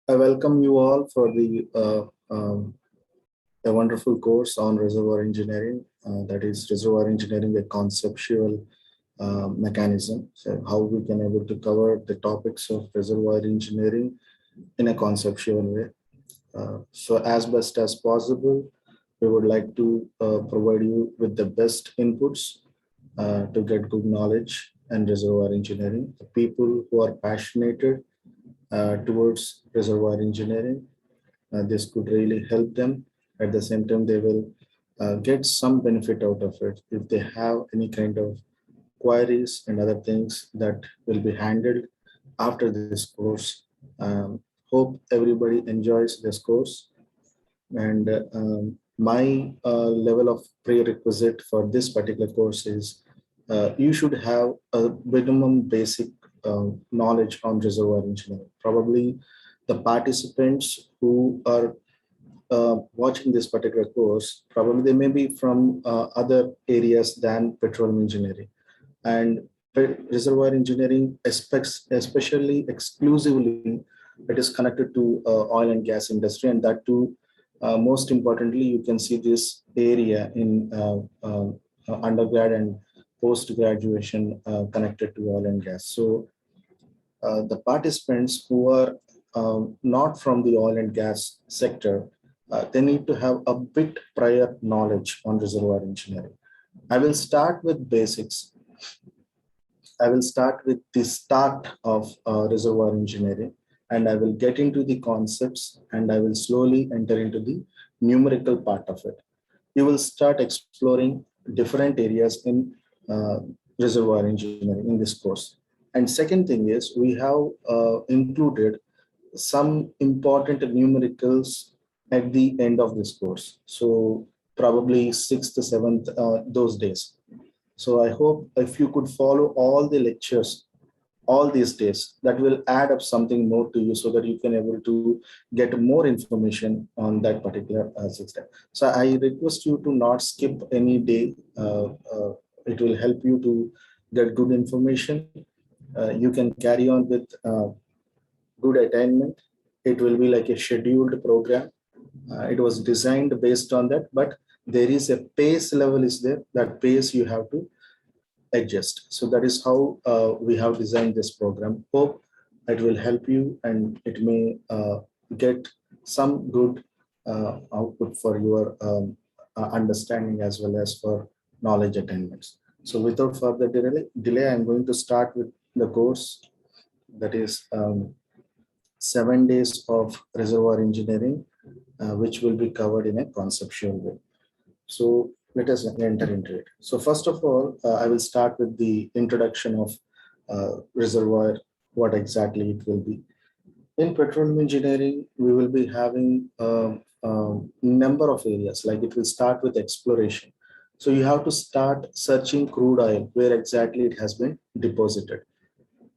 I welcome you all for the a wonderful course on reservoir engineering. That is reservoir engineering, a conceptual mechanism. So how we can able to cover the topics of reservoir engineering in a conceptual way. So as best as possible, we would like to provide you with the best inputs to get good knowledge and reservoir engineering. The people who are passionate towards reservoir engineering, this could really help them. At the same time, they will get some benefit out of it if they have any kind of queries and other things that will be handled after this course. Hope everybody enjoys this course. And my level of prerequisite for this particular course is you should have a minimum basic knowledge on reservoir engineering. Probably the participants who are watching this particular course, probably they may be from other areas than petroleum engineering. And reservoir engineering aspects, especially exclusively, it is connected to oil and gas industry, and that too, most importantly, you can see this area in undergrad and post graduation connected to oil and gas. So the participants who are not from the oil and gas sector, they need to have a bit prior knowledge on reservoir engineering. I will start with basics. I will start with the start of reservoir engineering, and I will get into the concepts, and I will slowly enter into the numerical part of it. You will start exploring different areas in uh, reservoir engineering in this course. And second thing is we have included some important numericals at the end of this course. So probably sixth, seventh, those days. So I hope if you could follow all the lectures all these days, that will add up something more to you so that you can able to get more information on that particular system. So I request you to not skip any day. It will help you to get good information. You can carry on with good attainment. It will be like a scheduled program. It was designed based on that, but there is a pace level is there. That pace you have to adjust. So that is how we have designed this program. Hope it will help you and it may get some good output for your understanding as well as for knowledge attainments. So without further delay, I'm going to start with the course that is 7 days of reservoir engineering, which will be covered in a conceptual way. So let us enter into it. So first of all, I will start with the introduction of reservoir, what exactly it will be. In petroleum engineering, we will be having a number of areas, like it will start with exploration. So you have to start searching crude oil, where exactly it has been deposited.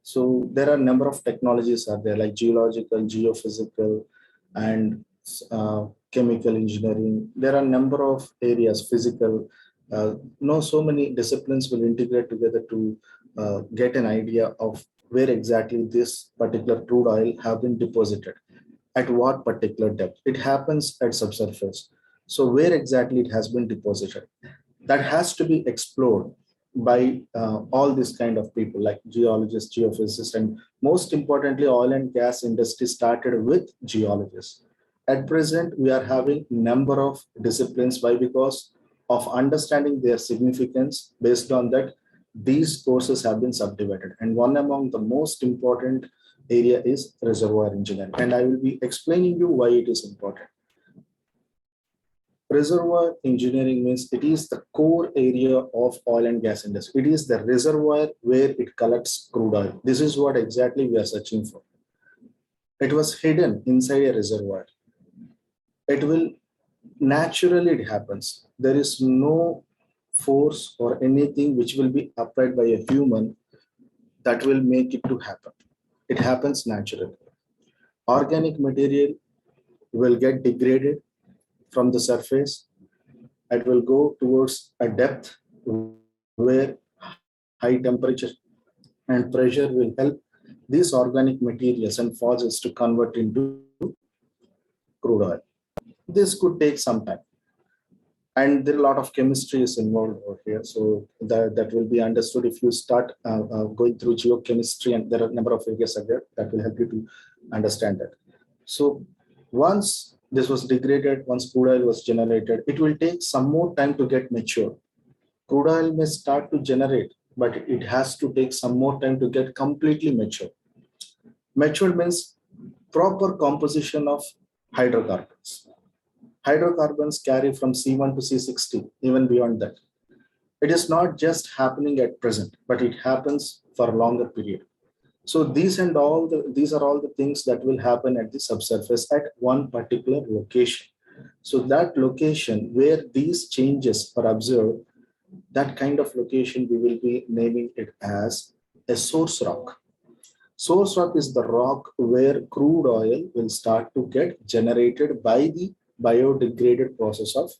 So there are a number of technologies are there, like geological, geophysical, and chemical engineering. There are a number of areas, physical. So many disciplines will integrate together to get an idea of where exactly this particular crude oil have been deposited, at what particular depth. It happens at subsurface. So where exactly it has been deposited, that has to be explored by all these kind of people like geologists, geophysicists, and most importantly, oil and gas industry started with geologists. At present, we are having number of disciplines. Why? Because of understanding their significance. Based on that, these courses have been subdivided. And one among the most important area is reservoir engineering. And I will be explaining you why it is important. Reservoir engineering means it is the core area of oil and gas industry. It is the reservoir where it collects crude oil. This is what exactly we are searching for. It was hidden inside a reservoir. It will naturally it happens. There is no force or anything which will be applied by a human that will make it to happen. It happens naturally. Organic material will get degraded from the surface. It will go towards a depth where high temperature and pressure will help these organic materials and fossils to convert into crude oil. This could take some time. And there are a lot of chemistry is involved over here. So that will be understood if you start going through geochemistry, and there are a number of areas there that will help you to understand that. So once this was degraded, once crude oil was generated, it will take some more time to get mature. Crude oil may start to generate, but it has to take some more time to get completely mature. Mature means proper composition of hydrocarbons. Hydrocarbons carry from C1 to C60, even beyond that. It is not just happening at present, but it happens for a longer period. So these are all the things that will happen at the subsurface at one particular location. So that location where these changes are observed, that kind of location we will be naming it as a source rock. Source rock is the rock where crude oil will start to get generated by the biodegraded process of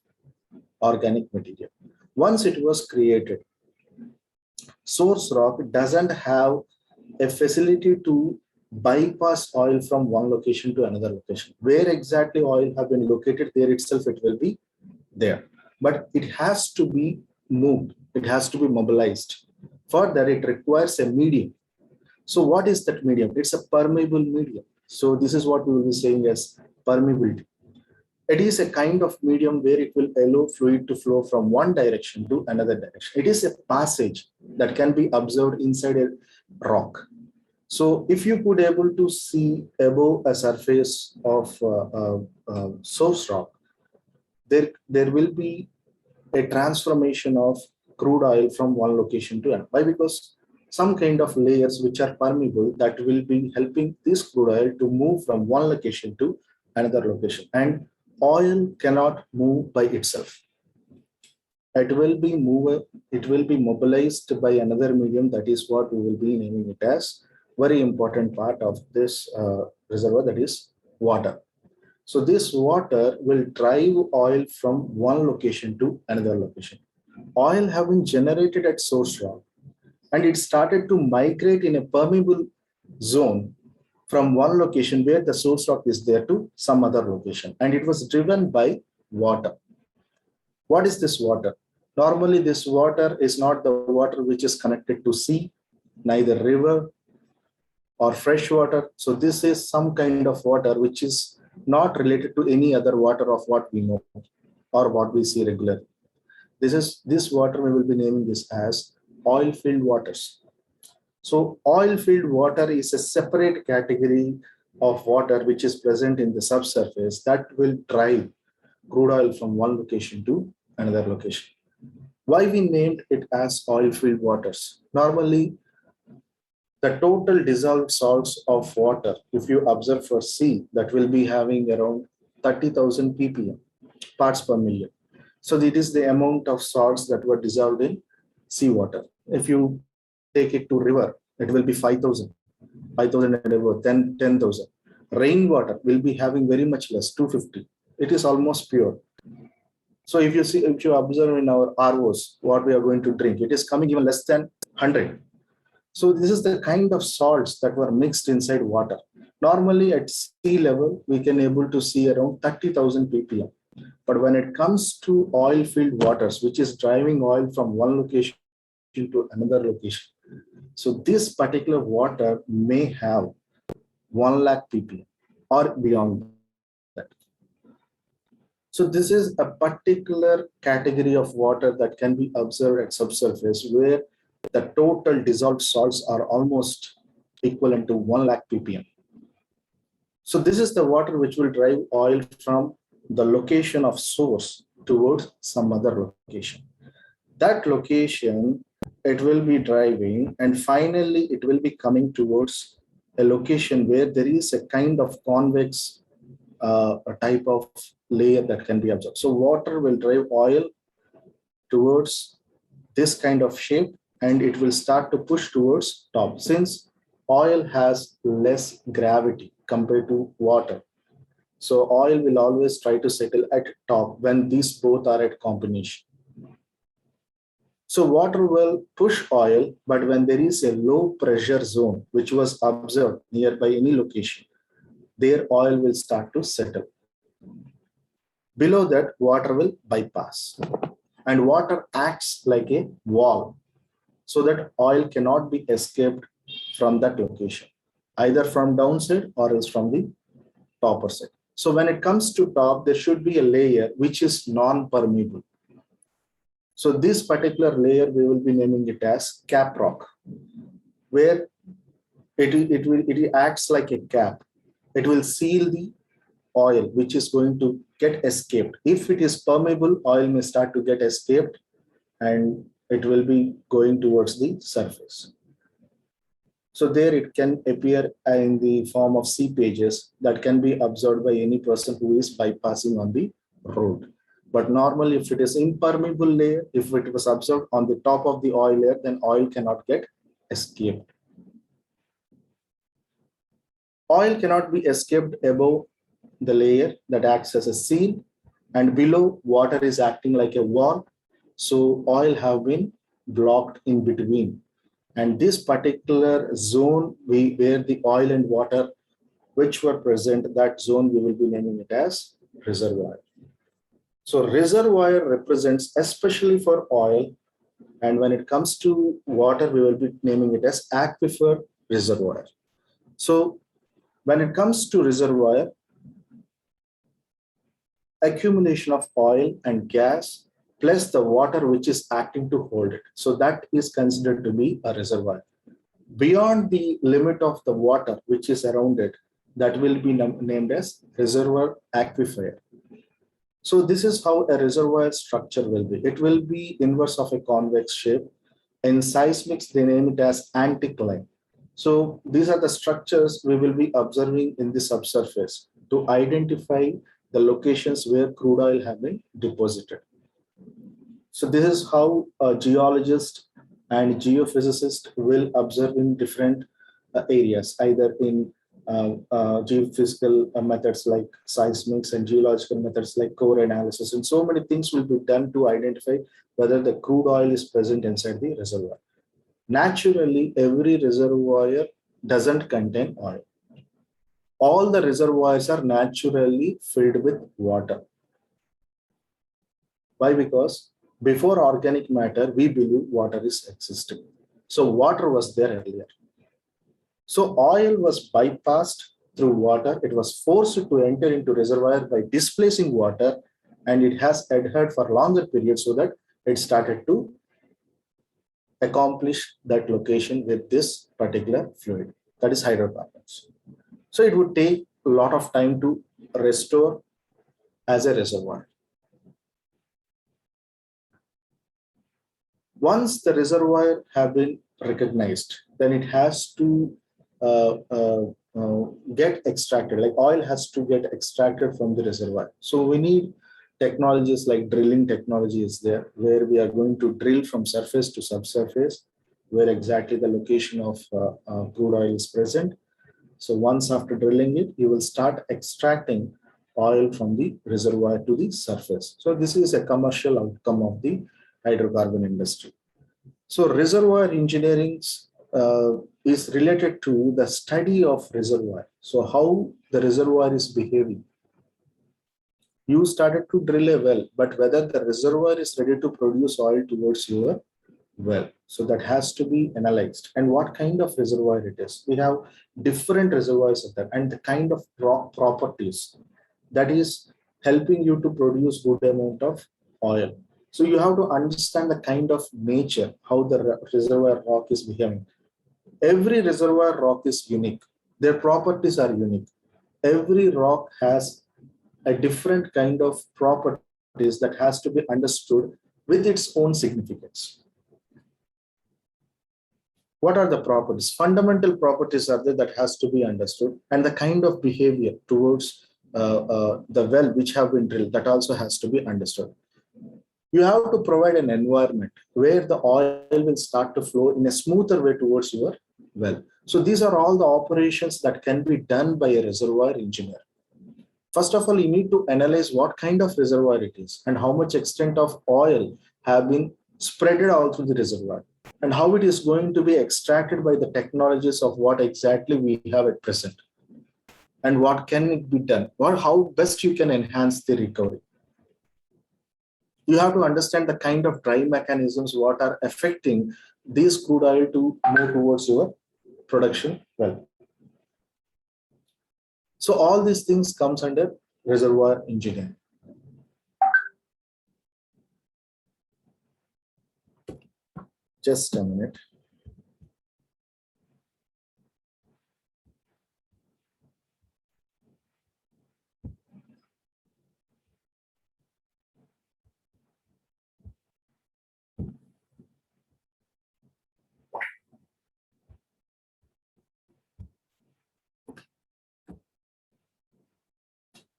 organic material. Once it was created, source rock doesn't have a facility to bypass oil from one location to another location. Where exactly oil have been located, there itself it will be there. But it has to be moved, it has to be mobilized. For that, it requires a medium. So what is that medium? It's a permeable medium. So this is what we will be saying as permeability. It is a kind of medium where it will allow fluid to flow from one direction to another direction. It is a passage that can be observed inside a rock. So if you could able to see above a surface of source rock, there will be a transformation of crude oil from one location to another. Why? Because some kind of layers which are permeable that will be helping this crude oil to move from one location to another location. And oil cannot move by itself. It will be mobilized by another medium. That is what we will be naming it as very important part of this reservoir, that is water. So this water will drive oil from one location to another location. Oil have been generated at source rock, and it started to migrate in a permeable zone from one location where the source rock is there to some other location, and it was driven by water. What is this water? Normally, this water is not the water which is connected to sea, neither river or fresh water. So this is some kind of water which is not related to any other water of what we know or what we see regularly. This water we will be naming this as oil filled waters. So oil filled water is a separate category of water which is present in the subsurface that will drive crude oil from one location to another location. Why we named it as oil filled waters? Normally, the total dissolved salts of water, if you observe for sea, that will be having around 30,000 ppm, parts per million. So it is the amount of salts that were dissolved in seawater. If you take it to river, it will be 5,000 and above, 10,000. Rainwater will be having very much less, 250. It is almost pure. So if you observe in our ROs, what we are going to drink, it is coming even less than 100. So this is the kind of salts that were mixed inside water. Normally at sea level, we can able to see around 30,000 ppm. But when it comes to oil filled waters, which is driving oil from one location to another location, so this particular water may have 1 lakh ppm or beyond that. So this is a particular category of water that can be observed at subsurface where the total dissolved salts are almost equivalent to 1 lakh ppm. So this is the water which will drive oil from the location of source towards some other location. That location, it will be driving, and finally it will be coming towards a location where there is a kind of convex a type of layer that can be observed. So water will drive oil towards this kind of shape, and it will start to push towards top. Since oil has less gravity compared to water, so oil will always try to settle at top when these both are at combination. So water will push oil, but when there is a low pressure zone, which was observed nearby any location, there oil will start to settle. Below that, water will bypass, and water acts like a wall so that oil cannot be escaped from that location, either from downside or else from the topper side. So when it comes to top, there should be a layer which is non-permeable. So this particular layer, we will be naming it as cap rock, where it acts like a cap. It will seal the oil which is going to get escaped. If it is permeable, oil may start to get escaped and it will be going towards the surface. So there it can appear in the form of seepages that can be observed by any person who is bypassing on the road. But normally, if it is impermeable layer, if it was observed on the top of the oil layer, then oil cannot get escaped. Oil cannot be escaped above the layer that acts as a seal, and below water is acting like a wall. So oil have been blocked in between. And this particular zone where the oil and water which were present, that zone we will be naming it as reservoir. So reservoir represents especially for oil, and when it comes to water, we will be naming it as aquifer reservoir. So when it comes to reservoir, accumulation of oil and gas plus the water which is acting to hold it. So that is considered to be a reservoir. Beyond the limit of the water which is around it, that will be named as reservoir aquifer. So this is how a reservoir structure will be. It will be inverse of a convex shape. In seismics, they name it as anticline. So these are the structures we will be observing in the subsurface to identify the locations where crude oil have been deposited. So this is how a geologist and geophysicist will observe in different areas, either in geophysical methods like seismics and geological methods like core analysis. And so many things will be done to identify whether the crude oil is present inside the reservoir. Naturally, every reservoir doesn't contain oil. All the reservoirs are naturally filled with water. Why? Because before organic matter, we believe water is existing. So water was there earlier. So oil was bypassed through water. It was forced to enter into reservoir by displacing water, and it has adhered for longer periods so that it started to accomplish that location with this particular fluid, that is hydrocarbons. So it would take a lot of time to restore as a reservoir. Once the reservoir have been recognized, then it has to get extracted, like oil has to get extracted from the reservoir. So we need technologies like drilling technology is there, where we are going to drill from surface to subsurface, where exactly the location of crude oil is present. So once after drilling it, you will start extracting oil from the reservoir to the surface. So this is a commercial outcome of the hydrocarbon industry. So reservoir engineering is related to the study of reservoir. So how the reservoir is behaving. You started to drill a well, but whether the reservoir is ready to produce oil towards your well. So that has to be analyzed. And what kind of reservoir it is. We have different reservoirs of that and the kind of properties that is helping you to produce good amount of oil. So you have to understand the kind of nature, how the reservoir rock is behaving. Every reservoir rock is unique. Their properties are unique. Every rock has a different kind of properties that has to be understood with its own significance. What are the properties? Fundamental properties are there that has to be understood, and the kind of behavior towards the well which have been drilled, that also has to be understood. You have to provide an environment where the oil will start to flow in a smoother way towards your well. So these are all the operations that can be done by a reservoir engineer. First of all, you need to analyze what kind of reservoir it is and how much extent of oil have been spread out through the reservoir and how it is going to be extracted by the technologies of what exactly we have at present. and what can it be done, or how best you can enhance the recovery. You have to understand the kind of drive mechanisms what are affecting this crude oil to move towards your production well. So all these things comes under reservoir engineering. Just a minute.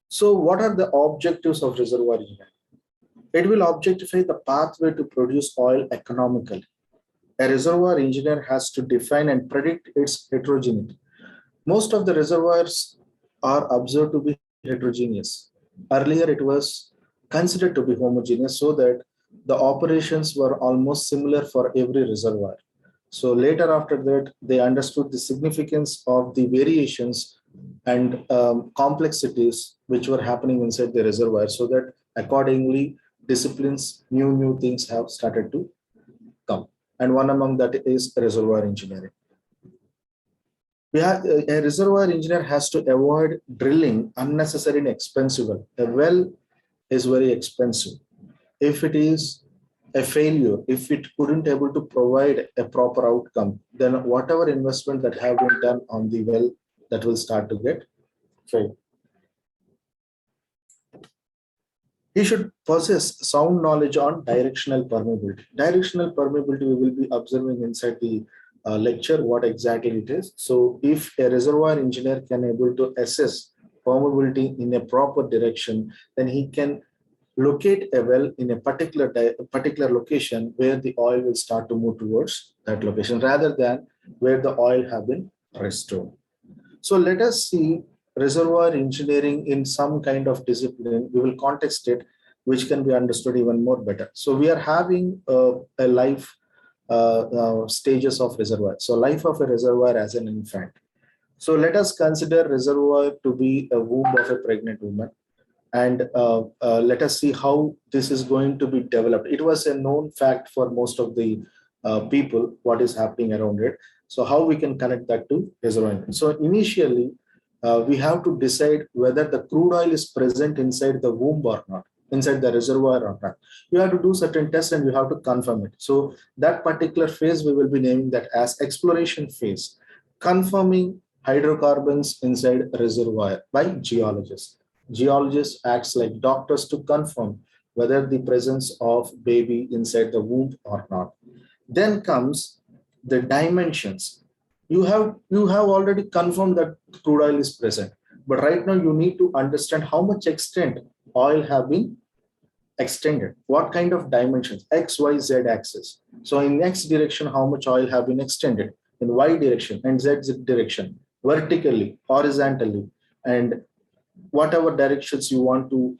So what are the objectives of reservoir engineering? It will objectify the pathway to produce oil economically. A reservoir engineer has to define and predict its heterogeneity. Most of the reservoirs are observed to be heterogeneous. Earlier, it was considered to be homogeneous so that the operations were almost similar for every reservoir. So later after that, they understood the significance of the variations and complexities which were happening inside the reservoir, so that accordingly disciplines, new things have started to come. And one among that is reservoir engineering. We have a reservoir engineer has to avoid drilling unnecessary and expensive well. A well is very expensive. If it is a failure, if it couldn't able to provide a proper outcome, then whatever investment that have been done on the well, that will start to get failed. He should possess sound knowledge on directional permeability. Directional permeability we will be observing inside the lecture what exactly it is. So if a reservoir engineer can able to assess permeability in a proper direction, then he can locate a well in a particular location where the oil will start to move towards that location rather than where the oil have been restored. So let us see reservoir engineering in some kind of discipline. We will context it, which can be understood even more better. So we are having a life stages of reservoir. So life of a reservoir as an infant. So let us consider reservoir to be a womb of a pregnant woman. And let us see how this is going to be developed. It was a known fact for most of the people, what is happening around it. So how we can connect that to reservoir. So initially, we have to decide whether the crude oil is present inside the womb or not, inside the reservoir or not. You have to do certain tests and you have to confirm it. So that particular phase, we will be naming that as exploration phase, confirming hydrocarbons inside reservoir by geologists. Geologists acts like doctors to confirm whether the presence of baby inside the womb or not. Then comes the dimensions. You have already confirmed that crude oil is present, but right now you need to understand how much extent oil have been extended. What kind of dimensions? X, Y, Z axis. So in X direction, how much oil have been extended? In Y direction and Z direction, vertically, horizontally, and whatever directions you want to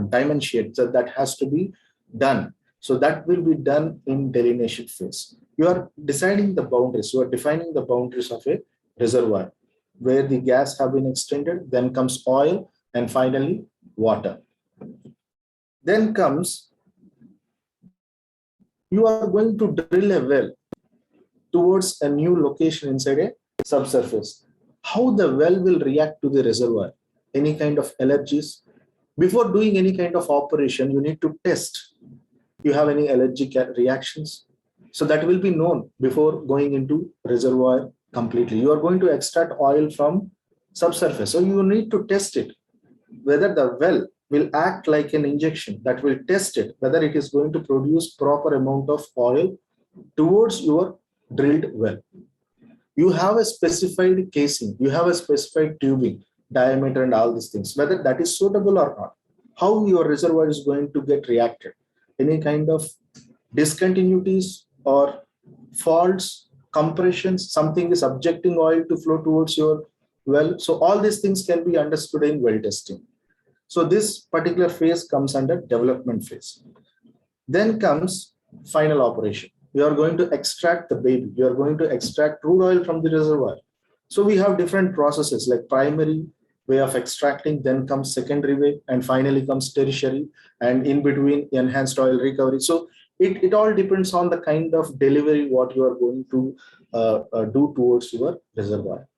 dimensionate, that has to be done. So that will be done in delineation phase. You are deciding the boundaries. You are defining the boundaries of a reservoir where the gas have been extended. Then comes oil, and finally water. Then comes, you are going to drill a well towards a new location inside a subsurface. How the well will react to the reservoir? Any kind of allergies? Before doing any kind of operation, you need to test. You have any allergic reactions? So that will be known before going into reservoir completely. You are going to extract oil from subsurface. So you need to test it, whether the well will act like an injection that will test it, whether it is going to produce proper amount of oil towards your drilled well. You have a specified casing, you have a specified tubing, diameter and all these things, whether that is suitable or not. How your reservoir is going to get reacted. Any kind of discontinuities or faults, compressions, something is subjecting oil to flow towards your well. So all these things can be understood in well testing. So this particular phase comes under development phase. Then comes final operation. You are going to extract the baby. You are going to extract crude oil from the reservoir. So we have different processes like primary way of extracting, then comes secondary way, and finally comes tertiary, and in between enhanced oil recovery. So it all depends on the kind of delivery what you are going to do towards your reservoir,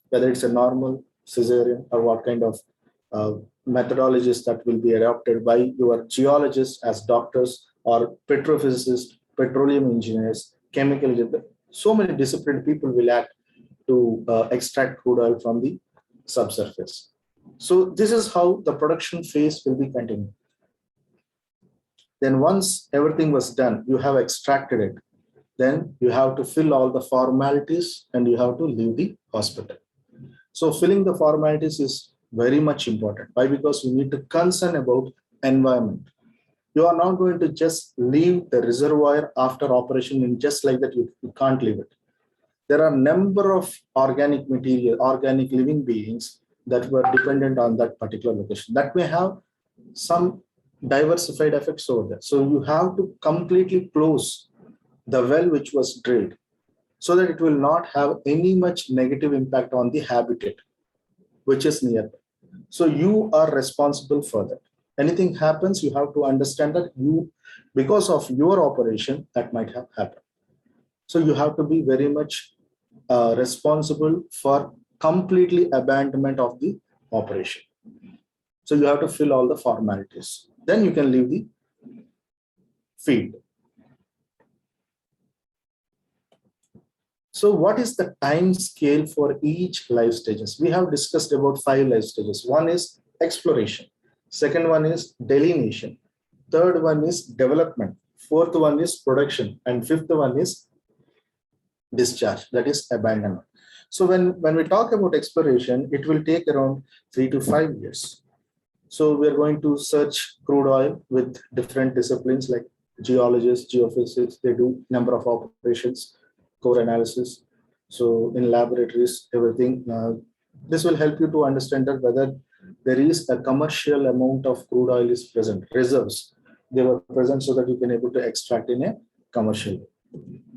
whether it's a normal, cesarean, or what kind of uh, methodologies that will be adopted by your geologists as doctors or petrophysicists, petroleum engineers, chemical engineers. So many disciplined people will act to extract crude oil from the subsurface. So this is how the production phase will be continued. Then once everything was done, you have extracted it. Then you have to fill all the formalities and you have to leave the hospital. So filling the formalities is very much important. Why? Because you need to concern about environment. You are not going to just leave the reservoir after operation and just like that you can't leave it. There are a number of organic material, organic living beings that were dependent on that particular location that may have some diversified effects over there. So you have to completely close the well which was drilled so that it will not have any much negative impact on the habitat which is nearby. So you are responsible for that. Anything happens, you have to understand that because of your operation, that might have happened. So you have to be very much responsible for completely abandonment of the operation. So you have to fill all the formalities. Then you can leave the field. So what is the time scale for each life stages? We have discussed about 5 life stages. One is exploration. Second one is delineation. Third one is development. Fourth one is production. And fifth one is discharge, that is abandonment. So when we talk about exploration, it will take around 3 to 5 years. So we're going to search crude oil with different disciplines like geologists, geophysics, they do number of operations, core analysis. So in laboratories, everything. This will help you to understand that whether there is a commercial amount of crude oil is present, reserves. They were present so that you can able to extract in a commercial way.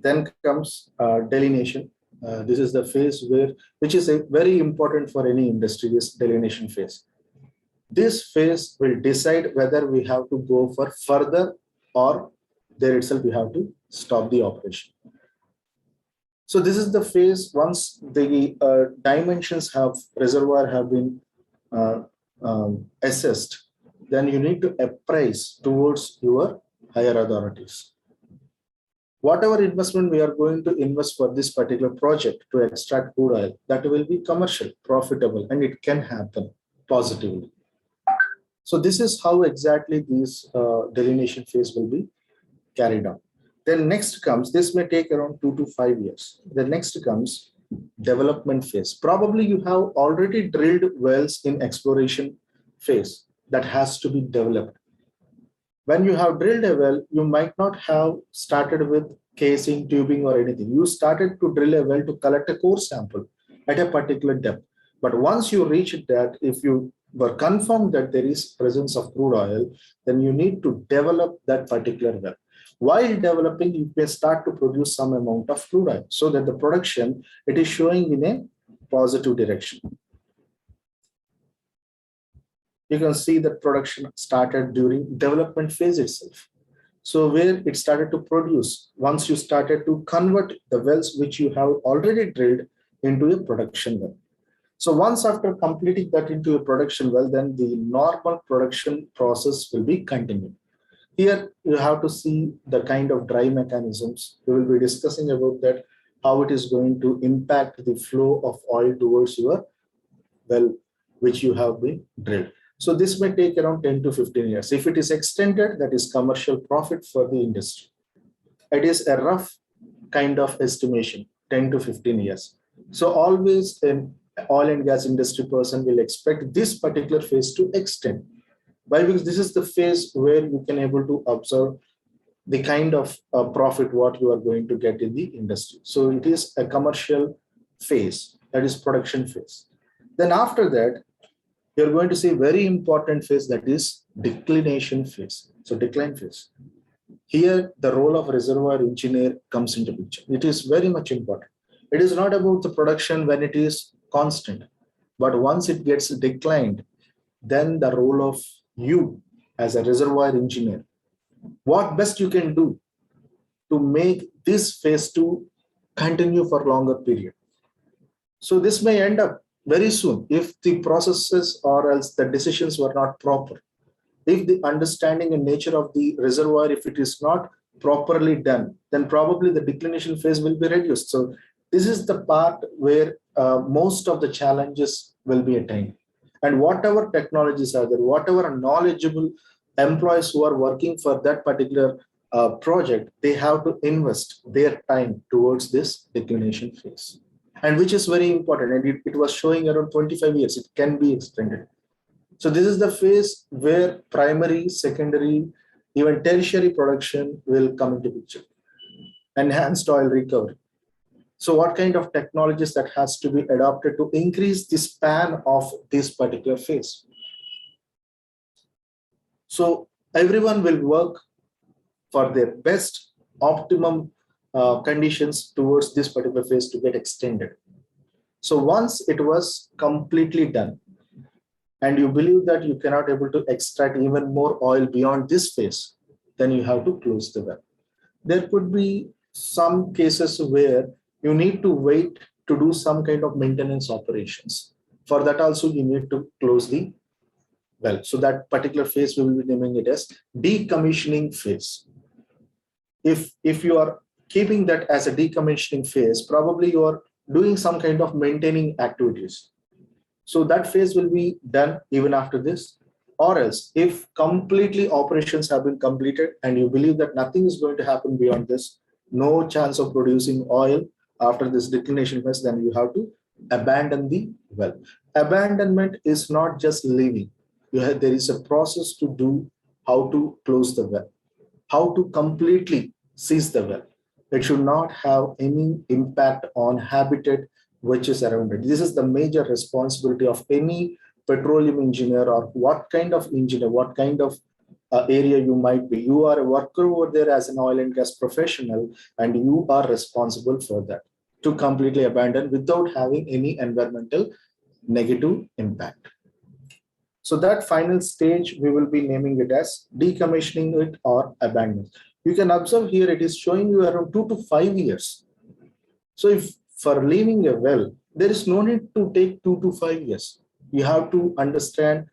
Then comes delineation. This is the phase which is very important for any industry, this delineation phase. This phase will decide whether we have to go for further or there itself we have to stop the operation. So this is the phase once the dimensions have reservoir have been assessed, then you need to appraise towards your higher authorities. Whatever investment we are going to invest for this particular project to extract crude oil, that will be commercial, profitable, and it can happen positively. So this is how exactly this delineation phase will be carried out. Then next comes, this may take around 2 to 5 years. The next comes development phase. Probably you have already drilled wells in exploration phase that has to be developed. When you have drilled a well, you might not have started with casing, tubing, or anything. You started to drill a well to collect a core sample at a particular depth. But once you reach that, if you were confirmed that there is presence of crude oil, then you need to develop that particular well. While developing, you can start to produce some amount of crude oil so that the production, it is showing in a positive direction. You can see that production started during development phase itself. So where it started to produce, once you started to convert the wells which you have already drilled into a production well. So once after completing that into a production well, then the normal production process will be continued. Here you have to see the kind of dry mechanisms. We will be discussing about that, how it is going to impact the flow of oil towards your well, which you have been drilled. So this may take around 10 to 15 years. If it is extended, that is commercial profit for the industry. It is a rough kind of estimation, 10 to 15 years. So always an oil and gas industry person will expect this particular phase to extend. Why? Because this is the phase where you can able to observe the kind of profit what you are going to get in the industry. So it is a commercial phase, that is production phase. Then after that, you're going to see very important phase, that is declination phase. So decline phase. Here, the role of reservoir engineer comes into picture. It is very much important. It is not about the production when it is constant, but once it gets declined, then the role of you as a reservoir engineer, what best you can do to make this phase two continue for longer period. So this may end up very soon if the processes or else the decisions were not proper. If the understanding and nature of the reservoir, if it is not properly done, then probably the declination phase will be reduced. So this is the part where most of the challenges will be attained. And whatever technologies are there, whatever knowledgeable employees who are working for that particular project, they have to invest their time towards this declination phase. And which is very important. And it was showing around 25 years, it can be extended. So this is the phase where primary, secondary, even tertiary production will come into picture. Enhanced oil recovery. So what kind of technologies that has to be adopted to increase the span of this particular phase? So everyone will work for their best optimum conditions towards this particular phase to get extended. So once it was completely done, and you believe that you cannot able to extract even more oil beyond this phase, then you have to close the well. There could be some cases where you need to wait to do some kind of maintenance operations. For that also, you need to close the well. So that particular phase, we will be naming it as decommissioning phase. If you are keeping that as a decommissioning phase, probably you are doing some kind of maintaining activities. So that phase will be done even after this. Or else, if completely operations have been completed and you believe that nothing is going to happen beyond this, no chance of producing oil after this declination phase, then you have to abandon the well. Abandonment is not just leaving. There is a process to do how to close the well, how to completely seize the well. It should not have any impact on habitat which is around it. This is the major responsibility of any petroleum engineer or what kind of engineer, what kind of area you might be. You are a worker over there as an oil and gas professional, and you are responsible for that to completely abandon without having any environmental negative impact. So that final stage, we will be naming it as decommissioning it or abandonment. You can observe here, it is showing you around 2 to 5 years. So if for leaving a well, there is no need to take 2 to 5 years. You have to understand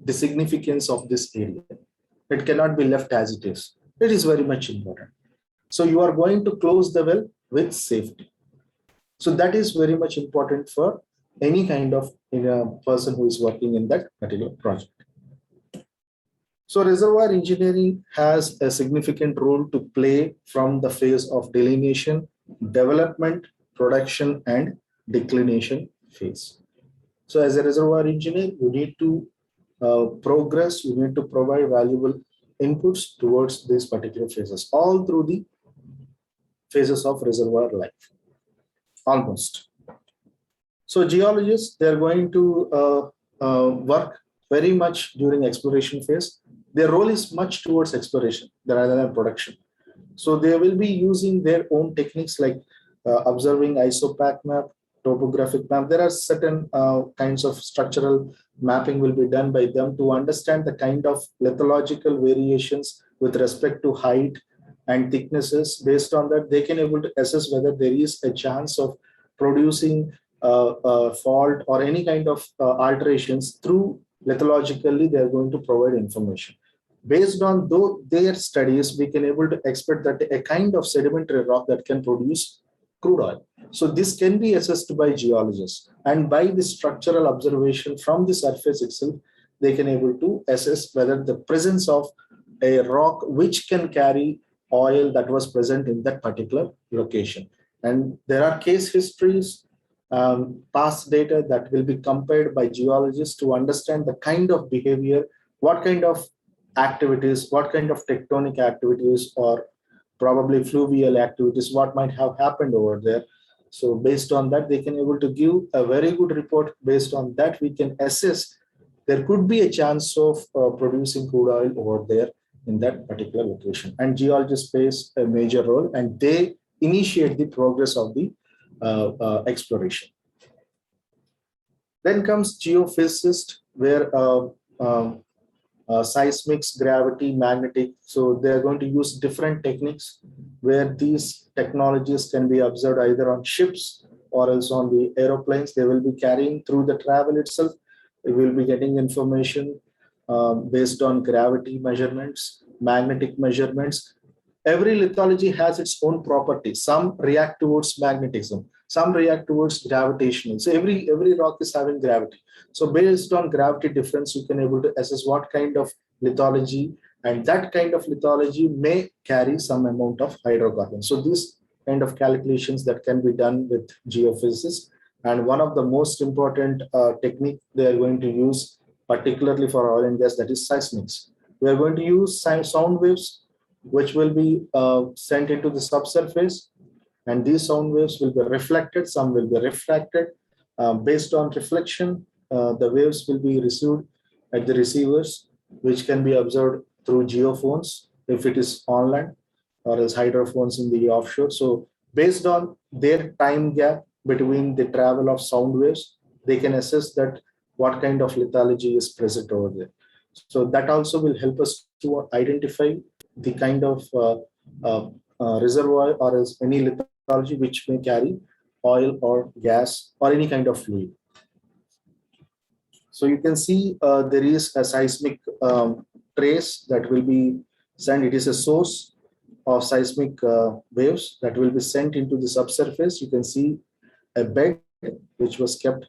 the significance of this area. It cannot be left as it is. It is very much important. So you are going to close the well with safety. So that is very much important for any kind of person who is working in that particular project. So reservoir engineering has a significant role to play from the phase of delineation, development, production, and declination phase. So as a reservoir engineer, you need to progress, you need to provide valuable inputs towards these particular phases, all through the phases of reservoir life, almost. So geologists, they're going to work very much during exploration phase. Their role is much towards exploration rather than production. So they will be using their own techniques like observing isopath map, topographic map. There are certain kinds of structural mapping will be done by them to understand the kind of lithological variations with respect to height and thicknesses. Based on that, they can able to assess whether there is a chance of producing fault or any kind of alterations through lithologically. They are going to provide information. Based on their studies, we can able to expect that a kind of sedimentary rock that can produce crude oil. So this can be assessed by geologists, and by the structural observation from the surface itself, they can able to assess whether the presence of a rock which can carry oil that was present in that particular location. And there are case histories, past data that will be compared by geologists to understand the kind of behavior, what kind of activities, what kind of tectonic activities or probably fluvial activities, what might have happened over there. So based on that, they can able to give a very good report. Based on that, we can assess there could be a chance of producing crude oil over there in that particular location. And geologists plays a major role, and they initiate the progress of the exploration. Then comes geophysicist, where seismics, gravity, magnetic. So they are going to use different techniques where these technologies can be observed either on ships or else on the aeroplanes. They will be carrying through the travel itself. We will be getting information based on gravity measurements, magnetic measurements. Every lithology has its own properties. Some react towards magnetism, some react towards gravitational. So every rock is having gravity. So based on gravity difference, you can able to assess what kind of lithology, and that kind of lithology may carry some amount of hydrocarbons. So these kind of calculations that can be done with geophysics. And one of the most important technique they are going to use, particularly for oil and gas, that is seismics. We are going to use sound waves which will be sent into the subsurface, and these sound waves will be reflected, some will be refracted. Based on reflection, the waves will be received at the receivers, which can be observed through geophones if it is on land, or as hydrophones in the offshore. So based on their time gap between the travel of sound waves, they can assess that what kind of lithology is present over there. So that also will help us to identify the kind of reservoir or as any lithology which may carry oil or gas or any kind of fluid. So you can see there is a seismic trace that will be sent. It is a source of seismic waves that will be sent into the subsurface. You can see a bed which was kept.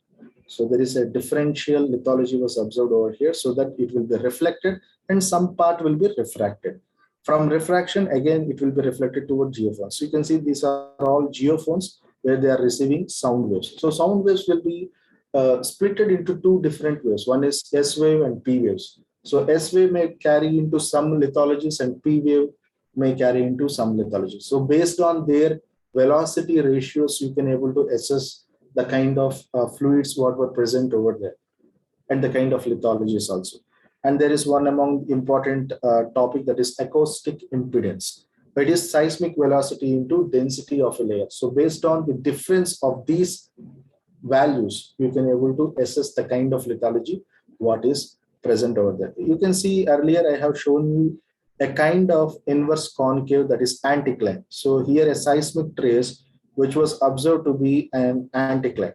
So there is a differential lithology was observed over here, so that it will be reflected and some part will be refracted. From refraction, again, it will be reflected toward geophones. So you can see these are all geophones where they are receiving sound waves. So sound waves will be splitted into two different waves. One is S wave and P waves. So S wave may carry into some lithologies and P wave may carry into some lithologies. So based on their velocity ratios, you can able to assess the kind of fluids what were present over there and the kind of lithologies also. And there is one among important topic, that is acoustic impedance. It is seismic velocity into density of a layer. So based on the difference of these values, you can able to assess the kind of lithology what is present over there. You can see earlier I have shown you a kind of inverse concave, that is anticline. So here a seismic trace which was observed to be an anticline.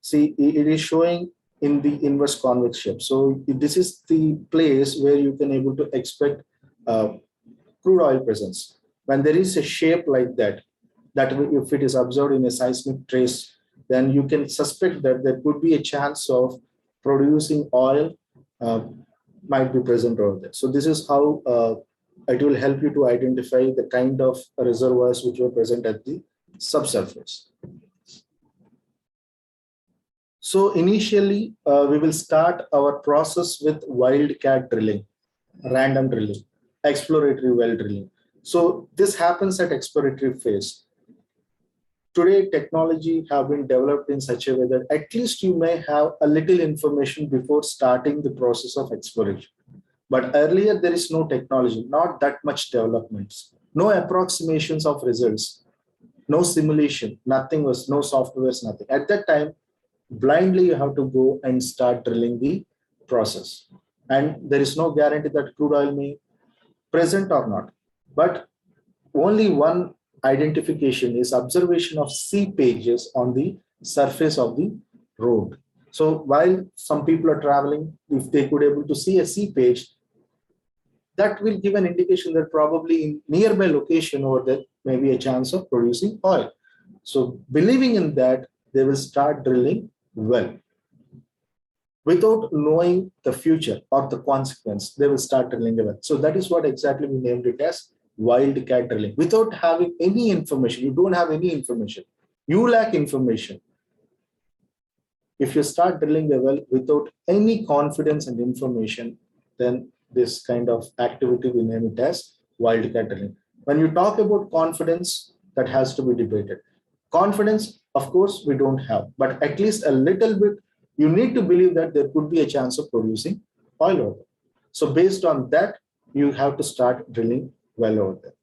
See, it is showing in the inverse convex shape. So this is the place where you can able to expect crude oil presence. When there is a shape like that, that if it is observed in a seismic trace, then you can suspect that there could be a chance of producing oil might be present over there. So this is how it will help you to identify the kind of reservoirs which were present at the subsurface. So initially, we will start our process with wildcat drilling, random drilling, exploratory well drilling. So this happens at exploratory phase. Today, technology have been developed in such a way that at least you may have a little information before starting the process of exploration. But earlier, there is no technology, not that much developments, no approximations of results, no simulation, nothing was, no softwares, nothing. At that time, blindly you have to go and start drilling the process. And there is no guarantee that crude oil may present or not. But only one identification is observation of sea pages on the surface of the road. So while some people are traveling, if they could able to see a sea page, that will give an indication that probably in nearby location over there may be a chance of producing oil. So believing in that, they will start drilling well. Without knowing the future or the consequence, they will start drilling a well. So that is what exactly we named it as wildcat drilling. Without having any information, you don't have any information. You lack information. If you start drilling a well without any confidence and information, then this kind of activity we name it as wildcat drilling. When you talk about confidence, that has to be debated. Confidence, of course, we don't have, but at least a little bit, you need to believe that there could be a chance of producing oil over there. So based on that, you have to start drilling well over there.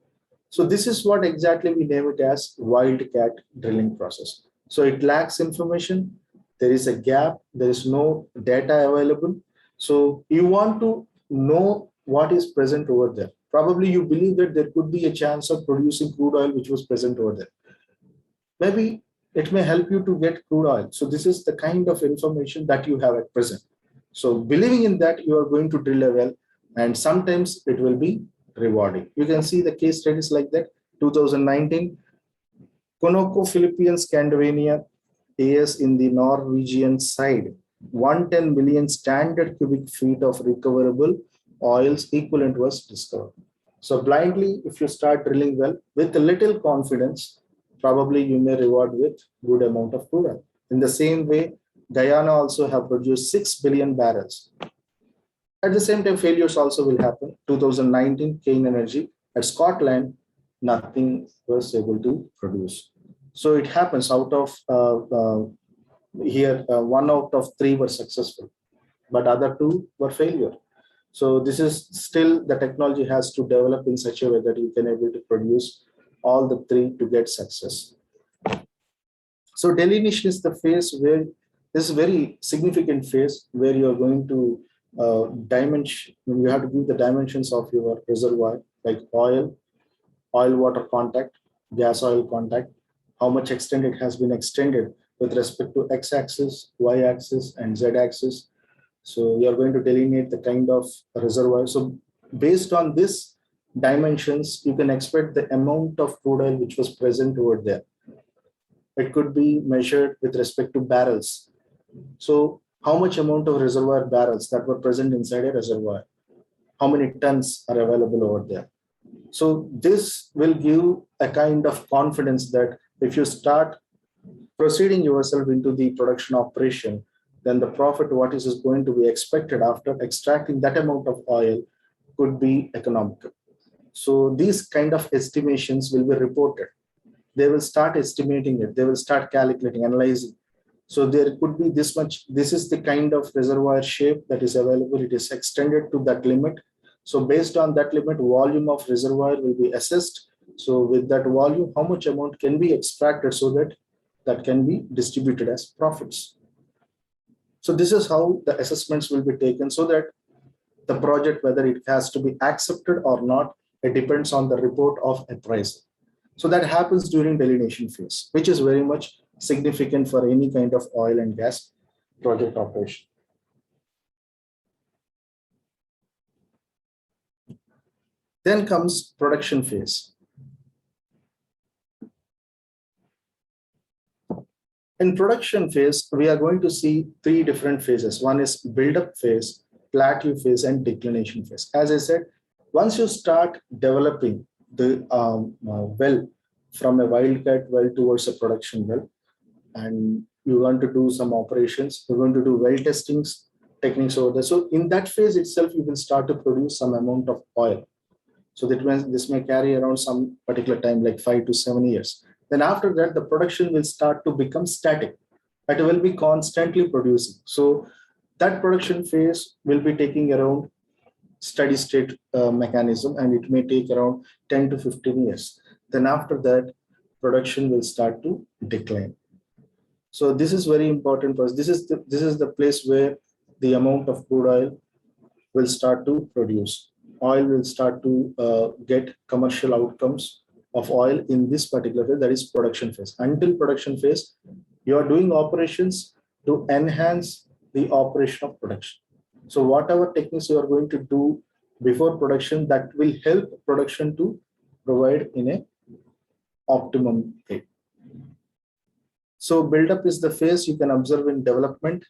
So this is what exactly we name it as wildcat drilling process. So it lacks information. There is a gap. There is no data available. So you want to know what is present over there. Probably you believe that there could be a chance of producing crude oil which was present over there. Maybe it may help you to get crude oil. So this is the kind of information that you have at present. So believing in that, you are going to drill a well, and sometimes it will be rewarding. You can see the case studies like that. 2019, ConocoPhillips Scandinavia AS in the Norwegian side, 110 million standard cubic feet of recoverable oils equivalent was discovered. So blindly, if you start drilling well with a little confidence, probably you may reward with good amount of crude oil. In the same way, Guyana also have produced 6 billion barrels. At the same time, failures also will happen. 2019, Kane Energy at Scotland, nothing was able to produce. So it happens out of here, 1 out of 3 were successful, but other 2 were failure. So this is still the technology has to develop in such a way that you can able to produce all the 3 to get success. So delineation is the phase where this is very significant phase where you are going to dimension. You have to give the dimensions of your reservoir, like oil water contact, gas oil contact, how much extent it has been extended with respect to x-axis, y-axis, and z-axis. So you are going to delineate the kind of reservoir. So based on this dimensions, you can expect the amount of crude oil which was present over there. It could be measured with respect to barrels. So how much amount of reservoir barrels that were present inside a reservoir? How many tons are available over there? So this will give a kind of confidence that if you start proceeding yourself into the production operation, then the profit what is going to be expected after extracting that amount of oil could be economical. So these kind of estimations will be reported. They will start estimating it. They will start calculating, analyzing. So there could be this much. This is the kind of reservoir shape that is available. It is extended to that limit. So based on that limit, volume of reservoir will be assessed. So with that volume, how much amount can be extracted so that that can be distributed as profits. So this is how the assessments will be taken so that the project, whether it has to be accepted or not, it depends on the report of appraisal. So that happens during delineation phase, which is very much significant for any kind of oil and gas project operation. Then comes production phase. In production phase, we are going to see 3 different phases. One is build-up phase, plateau phase, and declination phase. As I said, once you start developing the well from a wildcat well towards a production well, and you want to do some operations, you're going to do well testings, techniques over there. So in that phase itself, you will start to produce some amount of oil. So that means this may carry around some particular time, like 5 to 7 years. Then after that, the production will start to become static. It will be constantly producing. So that production phase will be taking around steady state mechanism, and it may take around 10 to 15 years. Then after that, production will start to decline. So this is very important for us. This is the place where the amount of crude oil will start to produce. Oil will start to get commercial outcomes of oil in this particular phase, that is production phase. Until production phase, you are doing operations to enhance the operation of production. So whatever techniques you are going to do before production, that will help production to provide in a optimum way. So build-up is the phase you can observe in development.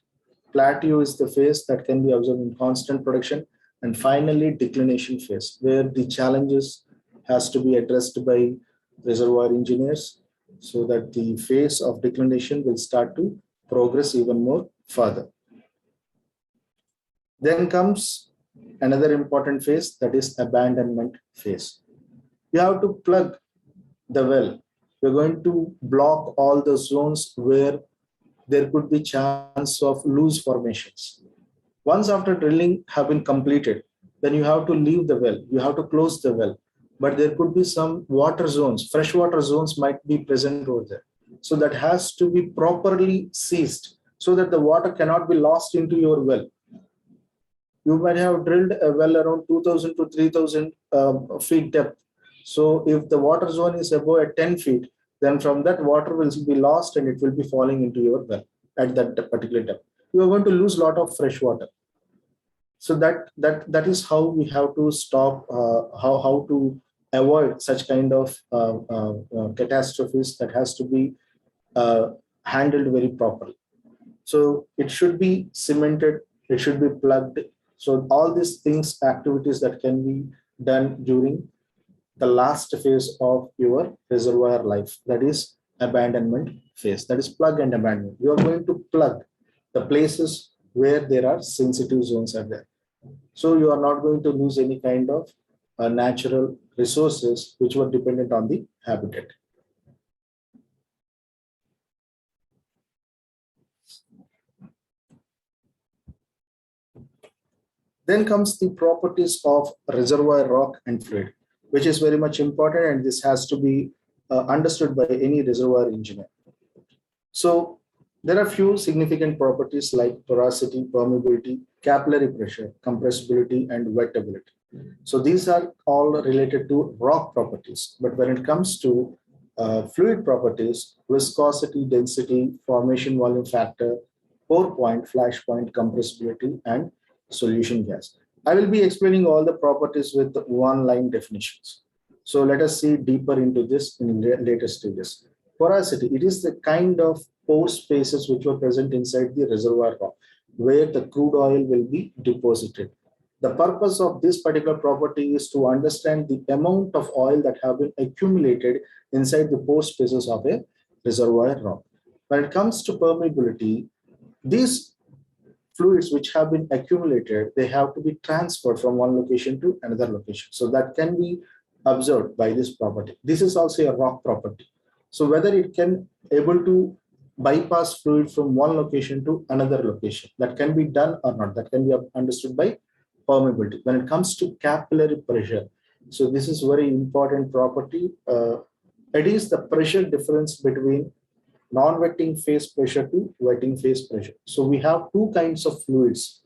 Plateau is the phase that can be observed in constant production. And finally, declination phase, where the challenges has to be addressed by reservoir engineers so that the phase of declination will start to progress even more further. Then comes another important phase, that is abandonment phase. You have to plug the well. You're going to block all the zones where there could be chance of loose formations. Once after drilling have been completed, then you have to leave the well. You have to close the well. but there could be some water zones, freshwater zones might be present over there. So that has to be properly seized so that the water cannot be lost into your well. You might have drilled a well around 2000 to 3000 feet depth. So if the water zone is above at 10 feet, then from that water will be lost and it will be falling into your well at that particular depth. You are going to lose a lot of fresh water. So that is how we have to stop, how to avoid such kind of catastrophes that has to be uh, handled very properly. So it should be cemented, it should be plugged. So all these things, activities that can be done during the last phase of your reservoir life, that is abandonment phase, that is plug and abandonment. You are going to plug the places where there are sensitive zones are there. So you are not going to lose any kind of natural resources which were dependent on the habitat. Then comes the properties of reservoir rock and fluid, which is very much important, and this has to be understood by any reservoir engineer. So there are few significant properties like porosity, permeability, capillary pressure, compressibility, and wettability. So these are all related to rock properties. But when it comes to fluid properties, viscosity, density, formation volume factor, pour point, flash point, compressibility, and solution gas. I will be explaining all the properties with one line definitions. So let us see deeper into this in later stages. Porosity, it is the kind of pore spaces which were present inside the reservoir rock where the crude oil will be deposited. The purpose of this particular property is to understand the amount of oil that have been accumulated inside the pore spaces of a reservoir rock. When it comes to permeability, these fluids which have been accumulated, they have to be transferred from one location to another location. So that can be observed by this property. This is also a rock property. So whether it can able to bypass fluid from one location to another location, that can be done or not, that can be understood by permeability. When it comes to capillary pressure, so this is very important property. It is the pressure difference between non-wetting phase pressure to wetting phase pressure. So we have two kinds of fluids.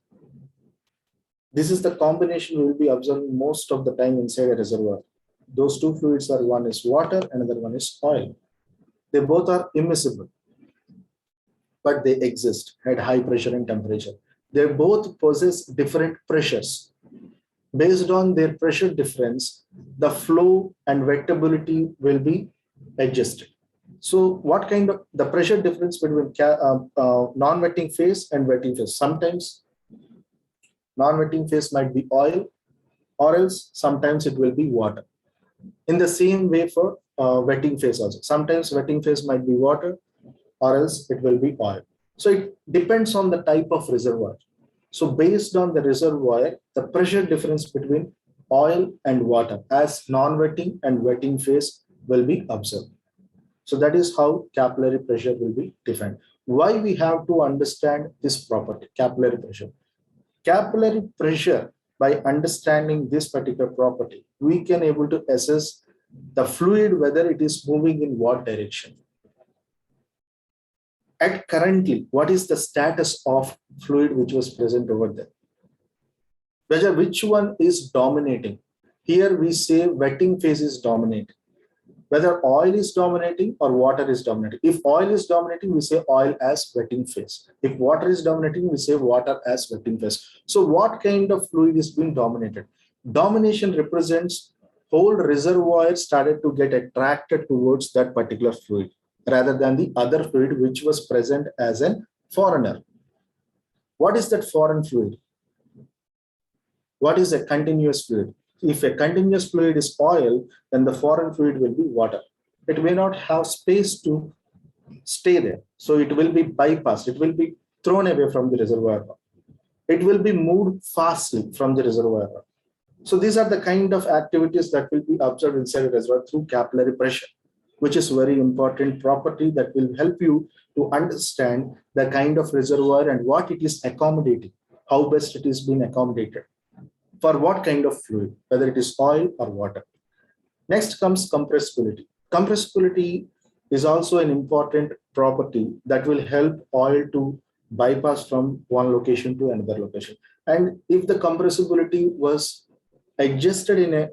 This is the combination we will be observing most of the time inside a reservoir. Those two fluids are, one is water, another one is oil. They both are immiscible, but they exist at high pressure and temperature. They both possess different pressures. Based on their pressure difference, the flow and wettability will be adjusted. So what kind of the pressure difference between non-wetting phase and wetting phase? Sometimes non-wetting phase might be oil, or else sometimes it will be water. In the same way for wetting phase also. Sometimes wetting phase might be water, or else it will be oil. So it depends on the type of reservoir. So based on the reservoir, the pressure difference between oil and water as non-wetting and wetting phase will be observed. So that is how capillary pressure will be defined. Why we have to understand this property, capillary pressure? Capillary pressure, by understanding this particular property, we can able to assess the fluid, whether it is moving in what direction. At currently, what is the status of fluid which was present over there? Whether which one is dominating? Here we say wetting phase is dominating. Whether oil is dominating or water is dominating. If oil is dominating, we say oil as wetting phase. If water is dominating, we say water as wetting phase. So what kind of fluid is being dominated? Domination represents whole reservoir started to get attracted towards that particular fluid rather than the other fluid which was present as a foreigner. What is that foreign fluid? What is a continuous fluid? If a continuous fluid is oil, then the foreign fluid will be water. It may not have space to stay there. So it will be bypassed. It will be thrown away from the reservoir. It will be moved fastly from the reservoir. So these are the kind of activities that will be observed inside a reservoir through capillary pressure, which is very important property that will help you to understand the kind of reservoir and what it is accommodating, how best it is being accommodated, for what kind of fluid, whether it is oil or water. Next comes compressibility. Compressibility is also an important property that will help oil to bypass from one location to another location. And if the compressibility was adjusted in a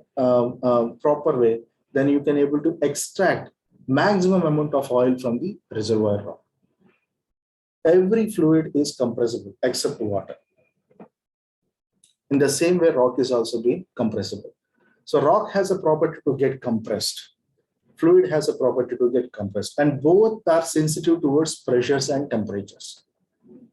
proper way, then you can able to extract maximum amount of oil from the reservoir rock. Every fluid is compressible except water. In the same way, rock is also being compressible. So rock has a property to get compressed. Fluid has a property to get compressed, and both are sensitive towards pressures and temperatures.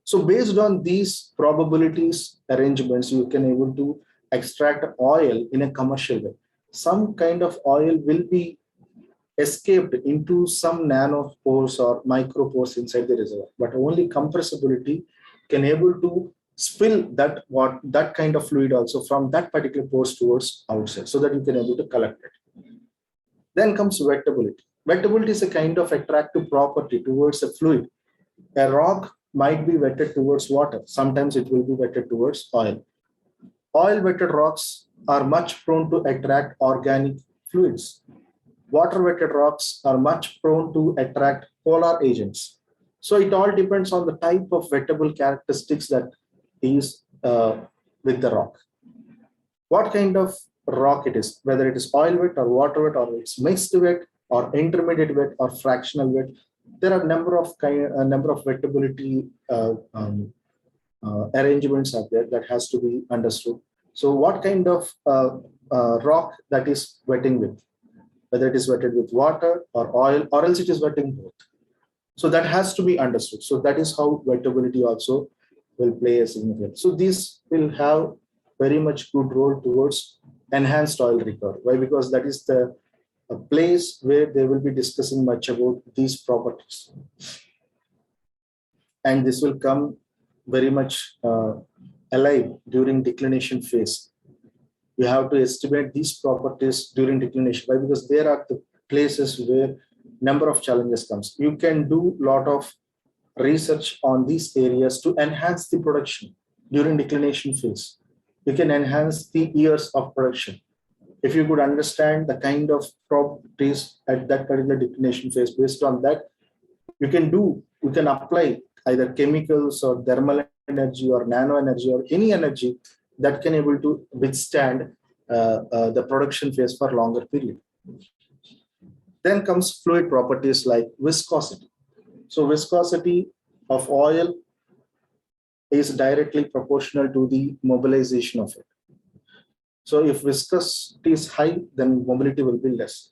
So based on these probabilities arrangements, you can able to extract oil in a commercial way. Some kind of oil will be escaped into some nanopores or micropores inside the reservoir, but only compressibility can able to spill that kind of fluid also from that particular pores towards outside, so that you can able to collect it. Then comes wettability. Wettability is a kind of attractive property towards a fluid. A rock might be wetted towards water. Sometimes it will be wetted towards oil. Oil wetted rocks are much prone to attract organic fluids. Water wetted rocks are much prone to attract polar agents. So it all depends on the type of wettable characteristics that is with the rock. What kind of rock it is, whether it is oil wet or water wet, or it's mixed wet or intermediate wet or fractional wet, there are a number of wettability arrangements out there that has to be understood. So what kind of rock that is wetting with, whether it is wetted with water or oil, or else it is wetting both. So that has to be understood. So that is how wettability also will play a significant. So this will have very much good role towards enhanced oil recovery. Why? Because that is the a place where they will be discussing much about these properties. And this will come very much alive during declination phase. You have to estimate these properties during declination. Why? Because there are the places where number of challenges comes. You can do a lot of research on these areas to enhance the production during declination phase. You can enhance the years of production. If you could understand the kind of properties at that particular declination phase, based on that, you can apply either chemicals or thermal energy or nano energy or any energy that can able to withstand the production phase for longer period. Then comes fluid properties like viscosity. So viscosity of oil is directly proportional to the mobilization of it. So if viscosity is high, then mobility will be less.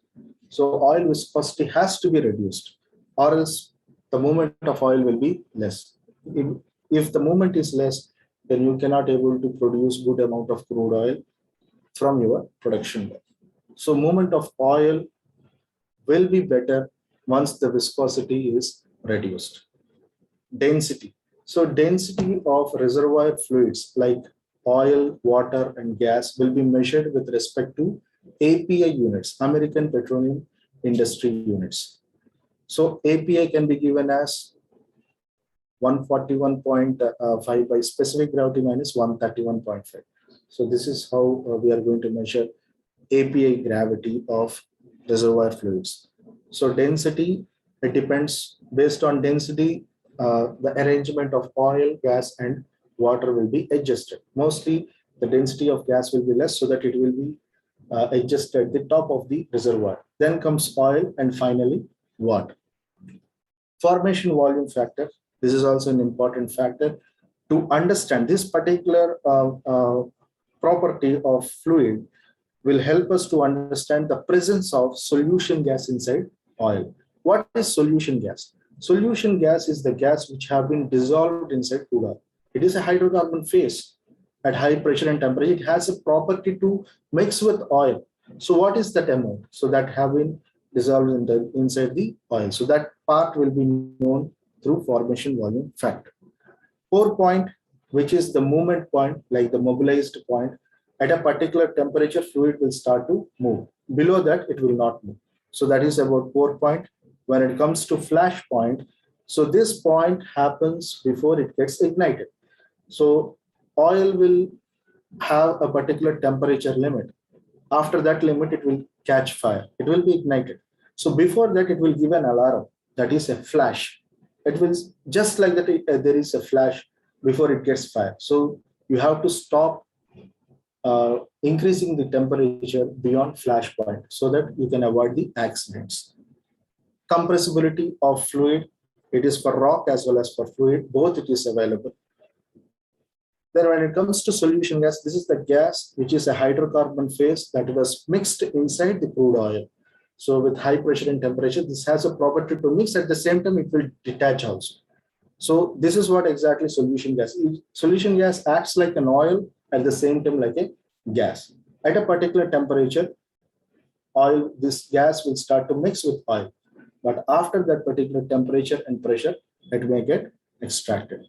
So oil viscosity has to be reduced, or else the movement of oil will be less. If the movement is less, then you cannot able to produce good amount of crude oil from your production well. So movement of oil will be better once the viscosity is reduced. Density. So density of reservoir fluids like oil, water, and gas will be measured with respect to API units, American Petroleum Industry units. So API can be given as 141.5 by specific gravity minus 131.5. So this is how we are going to measure API gravity of reservoir fluids. So density, it depends based on density, the arrangement of oil, gas, and water will be adjusted. Mostly the density of gas will be less, so that it will be adjusted at the top of the reservoir. Then comes oil, and finally water. Formation volume factor. This is also an important factor to understand this particular property of fluid will help us to understand the presence of solution gas inside oil. What is solution gas? Solution gas is the gas which have been dissolved inside crude oil. It is a hydrocarbon phase at high pressure and temperature. It has a property to mix with oil. So what is that amount? So that have been dissolved inside the oil. So that part will be known through formation volume factor. Pour point, which is the movement point, like the mobilized point, at a particular temperature, fluid will start to move. Below that, it will not move. So that is about pour point. When it comes to flash point, so this point happens before it gets ignited. So oil will have a particular temperature limit. After that limit, it will catch fire. It will be ignited. So before that, it will give an alarm. That is a flash. It will just like that. There is a flash before it gets fire. So you have to stop increasing the temperature beyond flash point so that you can avoid the accidents. Compressibility of fluid. It is for rock as well as for fluid. Both it is available. Then when it comes to solution gas, this is the gas which is a hydrocarbon phase that was mixed inside the crude oil. So with high pressure and temperature, this has a property to mix. At the same time, it will detach also. So this is what exactly solution gas is. Solution gas acts like an oil at the same time like a gas. At a particular temperature, this gas will start to mix with oil. But after that particular temperature and pressure, it may get extracted.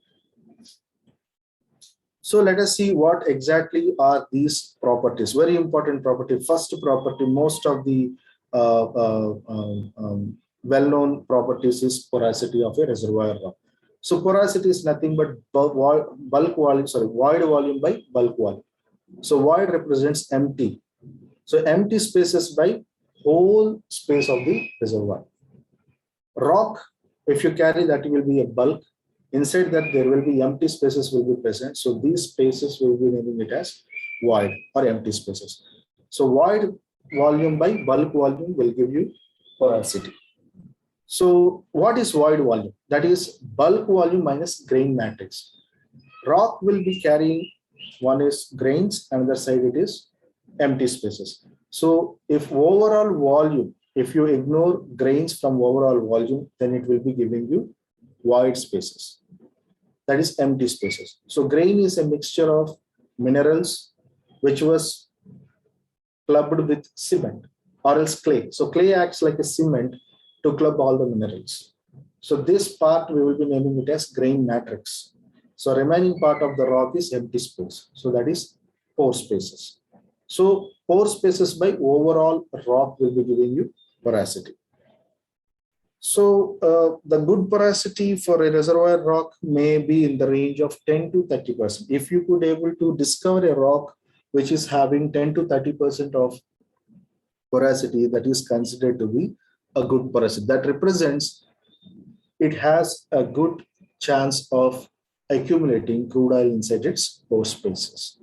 So let us see what exactly are these properties. Very important property. First property, most of the well-known properties is porosity of a reservoir rock. So porosity is nothing but bulk volume, void volume by bulk volume. So void represents empty. So empty spaces by whole space of the reservoir. Rock, if you carry, that will be a bulk. Inside that there will be empty spaces will be present. So these spaces will be naming it as void or empty spaces. So void volume by bulk volume will give you porosity. So what is void volume? That is bulk volume minus grain matrix. Rock will be carrying, one is grains, another side it is empty spaces. So if overall volume, if you ignore grains from overall volume, then it will be giving you void spaces. That is empty spaces. So grain is a mixture of minerals which was clubbed with cement or else clay. So clay acts like a cement to club all the minerals. So this part we will be naming it as grain matrix. So remaining part of the rock is empty space. So that is pore spaces. So pore spaces by overall rock will be giving you porosity. So the good porosity for a reservoir rock may be in the range of 10 to 30%. If you could able to discover a rock which is having 10 to 30% of porosity, that is considered to be a good porosity. That represents it has a good chance of accumulating crude oil inside its pore spaces.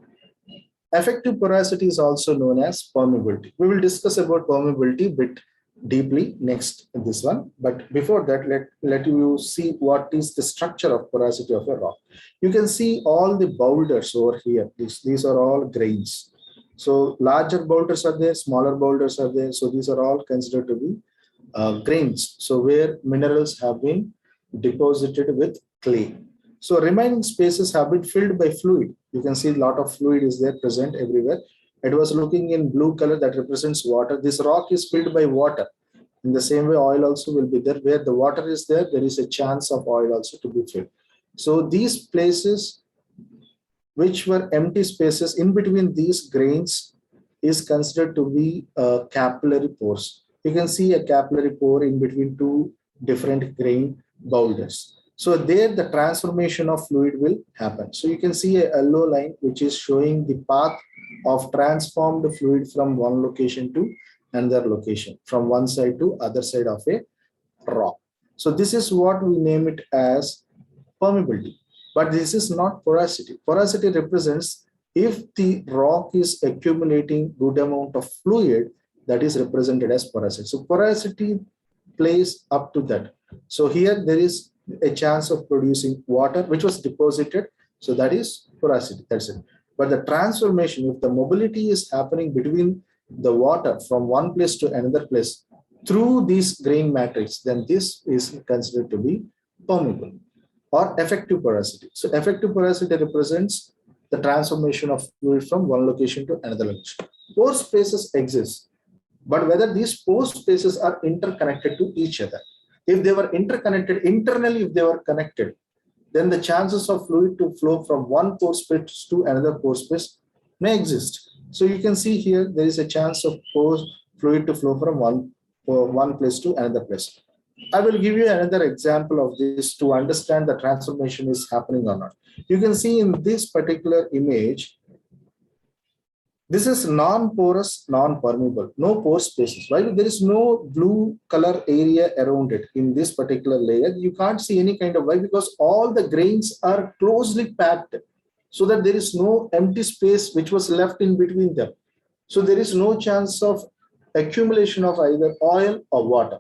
Effective porosity is also known as permeability. We will discuss about permeability a bit deeply next in this one, but before that let you see what is the structure of porosity of a rock. You can see all the boulders over here. These are all grains. So larger boulders are there, smaller boulders are there. So these are all considered to be grains. So where minerals have been deposited with clay. So remaining spaces have been filled by fluid. You can see a lot of fluid is there present everywhere. It was looking in blue color that represents water. This rock is filled by water. In the same way, oil also will be there. Where the water is there, there is a chance of oil also to be filled. So these places which were empty spaces in between these grains is considered to be capillary pores. You can see a capillary pore in between two different grain boulders. So there the transformation of fluid will happen. So you can see a yellow line which is showing the path of transformed fluid from one location to another location, from one side to other side of a rock. So this is what we name it as permeability. But this is not porosity. Porosity represents if the rock is accumulating good amount of fluid, that is represented as porosity. So porosity plays up to that. So here there is a chance of producing water which was deposited. So that is porosity. That's it. But the transformation, if the mobility is happening between the water from one place to another place through this grain matrix, then this is considered to be permeable or effective porosity. So effective porosity represents the transformation of fluid from one location to another location. Pore spaces exist, but whether these pore spaces are interconnected to each other. If they were interconnected internally, if they were connected, then the chances of fluid to flow from one pore space to another pore space may exist. So you can see here, there is a chance of fluid to flow from one place to another place. I will give you another example of this to understand the transformation is happening or not. You can see in this particular image, This is non-porous, non-permeable, no pore spaces. Why? There is no blue color area around it in this particular layer. You can't see any kind of, why? Because all the grains are closely packed so that there is no empty space which was left in between them. So there is no chance of accumulation of either oil or water.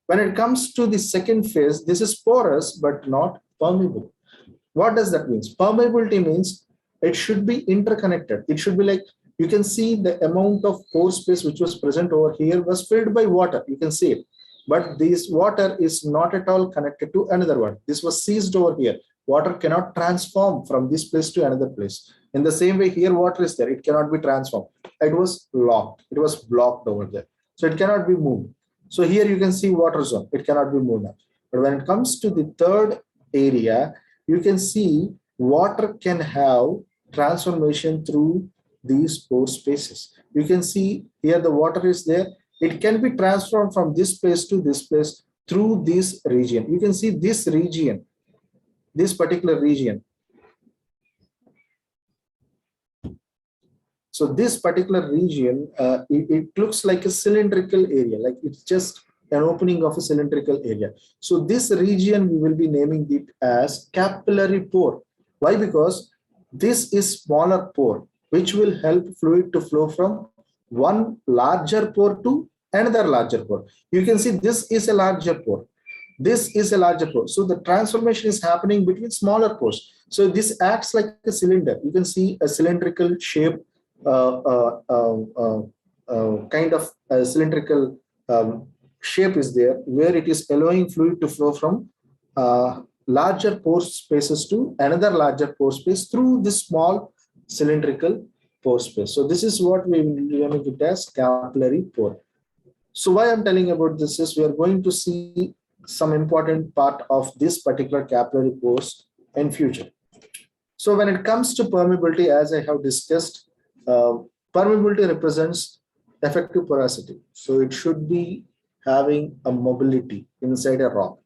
When it comes to the second phase, this is porous but not permeable. What does that mean? Permeability means it should be interconnected. It should be like, you can see the amount of pore space which was present over here was filled by water. You can see it. But this water is not at all connected to another one. This was seized over here. Water cannot transform from this place to another place. In the same way, here water is there. It cannot be transformed. It was locked. It was blocked over there. So it cannot be moved. So here you can see water zone. It cannot be moved now. But when it comes to the third area, you can see water can have transformation through these pore spaces. You can see here the water is there. It can be transformed from this place to this place through this region. You can see this region, this particular region. So this particular region, it looks like a cylindrical area, like it's just an opening of a cylindrical area. So this region, we will be naming it as capillary pore. Why? Because this is smaller pore, which will help fluid to flow from one larger pore to another larger pore. You can see this is a larger pore. This is a larger pore. So the transformation is happening between smaller pores. So this acts like a cylinder. You can see a cylindrical shape, kind of a cylindrical shape is there, where it is allowing fluid to flow from larger pore spaces to another larger pore space through this small cylindrical pore space. So this is what we name it as capillary pore. So why I'm telling about this is we are going to see some important part of this particular capillary pores in future. So when it comes to permeability, as I have discussed, permeability represents effective porosity. So it should be having a mobility inside a rock.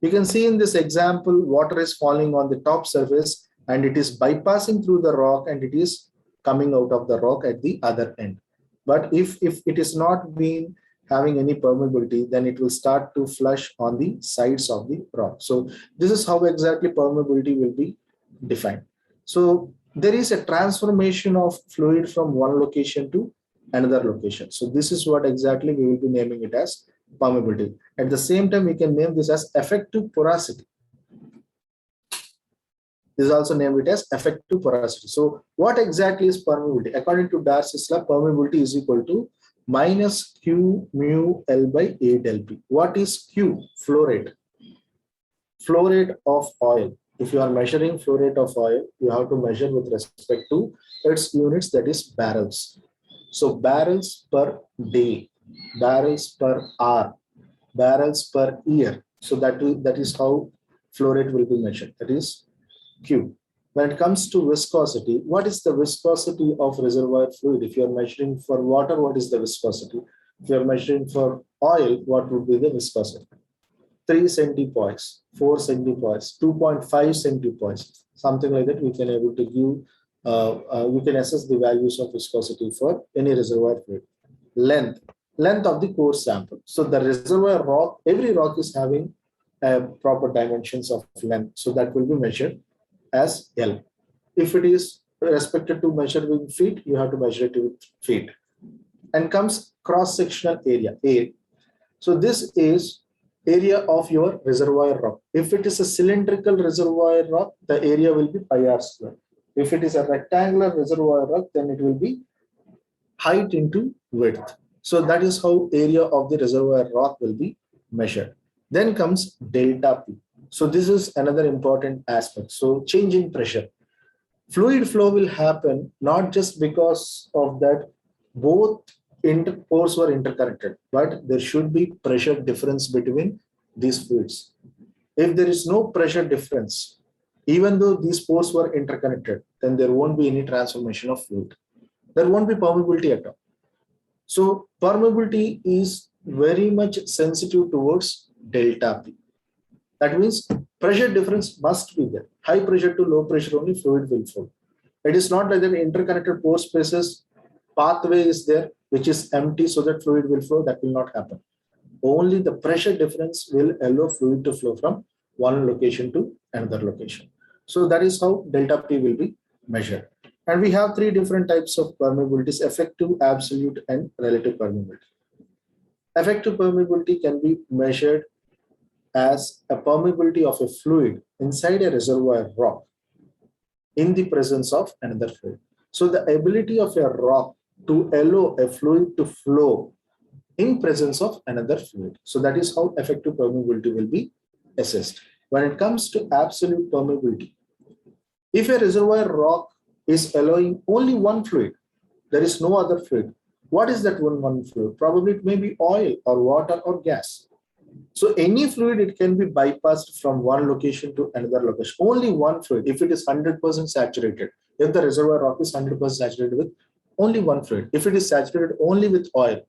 You can see in this example, water is falling on the top surface and it is bypassing through the rock and it is coming out of the rock at the other end. But if it is not been having any permeability, then it will start to flush on the sides of the rock. So this is how exactly permeability will be defined. So there is a transformation of fluid from one location to another location. So this is what exactly we will be naming it as permeability. At the same time, we can name this as effective porosity. This is also named it as effective porosity. So what exactly is permeability? According to Darcy's law, permeability is equal to minus Q mu L by A del P. What is Q? Flow rate. Flow rate of oil. If you are measuring flow rate of oil, you have to measure with respect to its units, that is barrels. So barrels per day, barrels per hour, barrels per year. So that is how flow rate will be measured. That is Q. When it comes to viscosity, what is the viscosity of reservoir fluid? If you are measuring for water, what is the viscosity? If you are measuring for oil, what would be the viscosity? 3 centipoise, 4 centipoise, 2.5 centipoise, something like that. We can able to give, we can assess the values of viscosity for any reservoir fluid. Length of the core sample. So the reservoir rock, every rock is having proper dimensions of length. So that will be measured as L. If it is respected to measure with feet, you have to measure it with feet. And comes cross-sectional area, A. So this is area of your reservoir rock. If it is a cylindrical reservoir rock, the area will be pi r square. If it is a rectangular reservoir rock, then it will be height into width. So that is how area of the reservoir rock will be measured. Then comes delta P. So this is another important aspect. So change in pressure. Fluid flow will happen not just because of that both pores were interconnected, but there should be pressure difference between these fluids. If there is no pressure difference, even though these pores were interconnected, then there won't be any transformation of fluid. There won't be permeability at all. So permeability is very much sensitive towards delta P. That means pressure difference must be there. High pressure to low pressure only fluid will flow. It is not like that interconnected pore spaces pathway is there which is empty so that fluid will flow, that will not happen. Only the pressure difference will allow fluid to flow from one location to another location. So that is how delta P will be measured. And we have three different types of permeabilities: effective, absolute, and relative permeability. Effective permeability can be measured as a permeability of a fluid inside a reservoir rock in the presence of another fluid. So the ability of a rock to allow a fluid to flow in presence of another fluid. So that is how effective permeability will be assessed. When it comes to absolute permeability, if a reservoir rock is allowing only one fluid, there is no other fluid. What is that one fluid? Probably it may be oil or water or gas. So any fluid, it can be bypassed from one location to another location. Only one fluid, if it is 100% saturated, if the reservoir rock is 100% saturated with only one fluid, if it is saturated only with oil,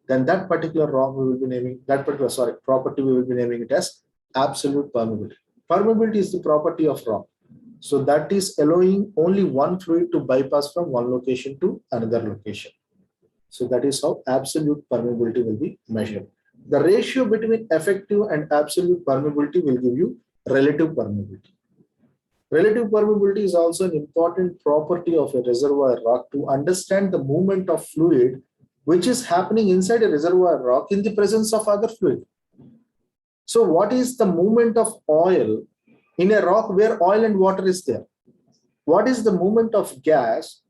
then that particular rock we will be naming, property we will be naming it as absolute permeability. Permeability is the property of rock. So that is allowing only one fluid to bypass from one location to another location. So that is how absolute permeability will be measured. The ratio between effective and absolute permeability will give you relative permeability. Relative permeability is also an important property of a reservoir rock to understand the movement of fluid which is happening inside a reservoir rock in the presence of other fluid. So what is the movement of oil in a rock where oil and water is there? What is the movement of gas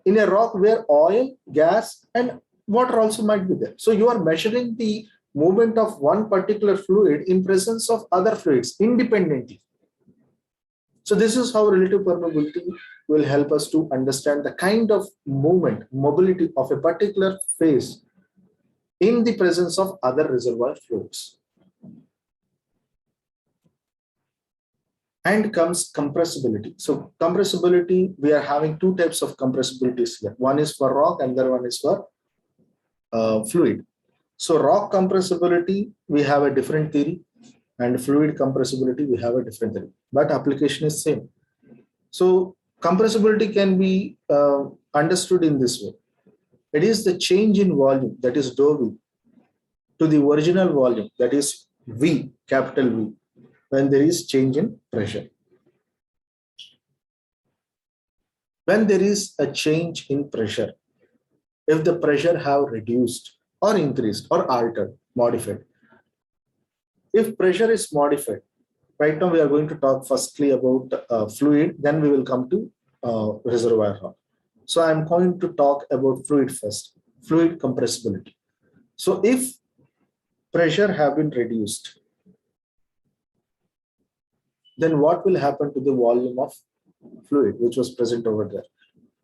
in a rock where oil, gas, and water also might be there? So you are measuring the movement of one particular fluid in presence of other fluids independently. So this is how relative permeability will help us to understand the kind of movement, mobility of a particular phase in the presence of other reservoir fluids. And comes compressibility. So compressibility, we are having two types of compressibilities here. One is for rock and the other one is for fluid. So rock compressibility, we have a different theory, and fluid compressibility, we have a different theory, but application is same. So compressibility can be understood in this way. It is the change in volume, that is dou V, to the original volume, that is V, capital V, when there is change in pressure. When there is a change in pressure, if the pressure have reduced or increased or altered, modified. If pressure is modified, right now we are going to talk firstly about fluid, then we will come to reservoir rock. So I'm going to talk about fluid first, fluid compressibility. So if pressure have been reduced, then what will happen to the volume of fluid which was present over there?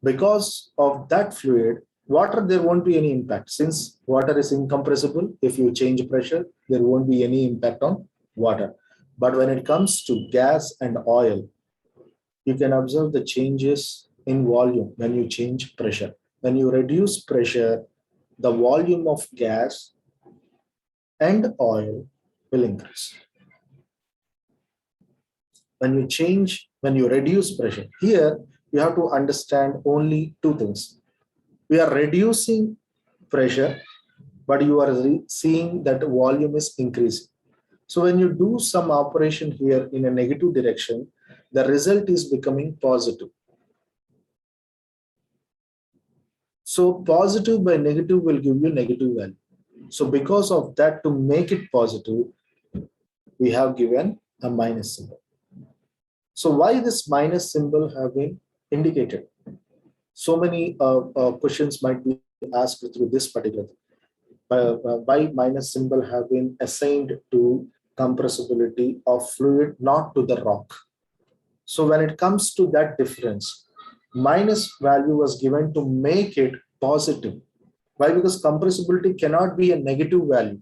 Because of that fluid, water, there won't be any impact. Since water is incompressible, if you change pressure, there won't be any impact on water. But when it comes to gas and oil, you can observe the changes in volume when you change pressure. When you reduce pressure, the volume of gas and oil will increase. When you reduce pressure, here you have to understand only two things. We are reducing pressure, but you are seeing that volume is increasing. So when you do some operation here in a negative direction, the result is becoming positive. So positive by negative will give you negative value. So because of that, to make it positive, we have given a minus symbol. So why this minus symbol have been indicated? So many questions might be asked through this particular thing. Why minus symbol have been assigned to compressibility of fluid, not to the rock? So when it comes to that difference, minus value was given to make it positive. Why? Because compressibility cannot be a negative value.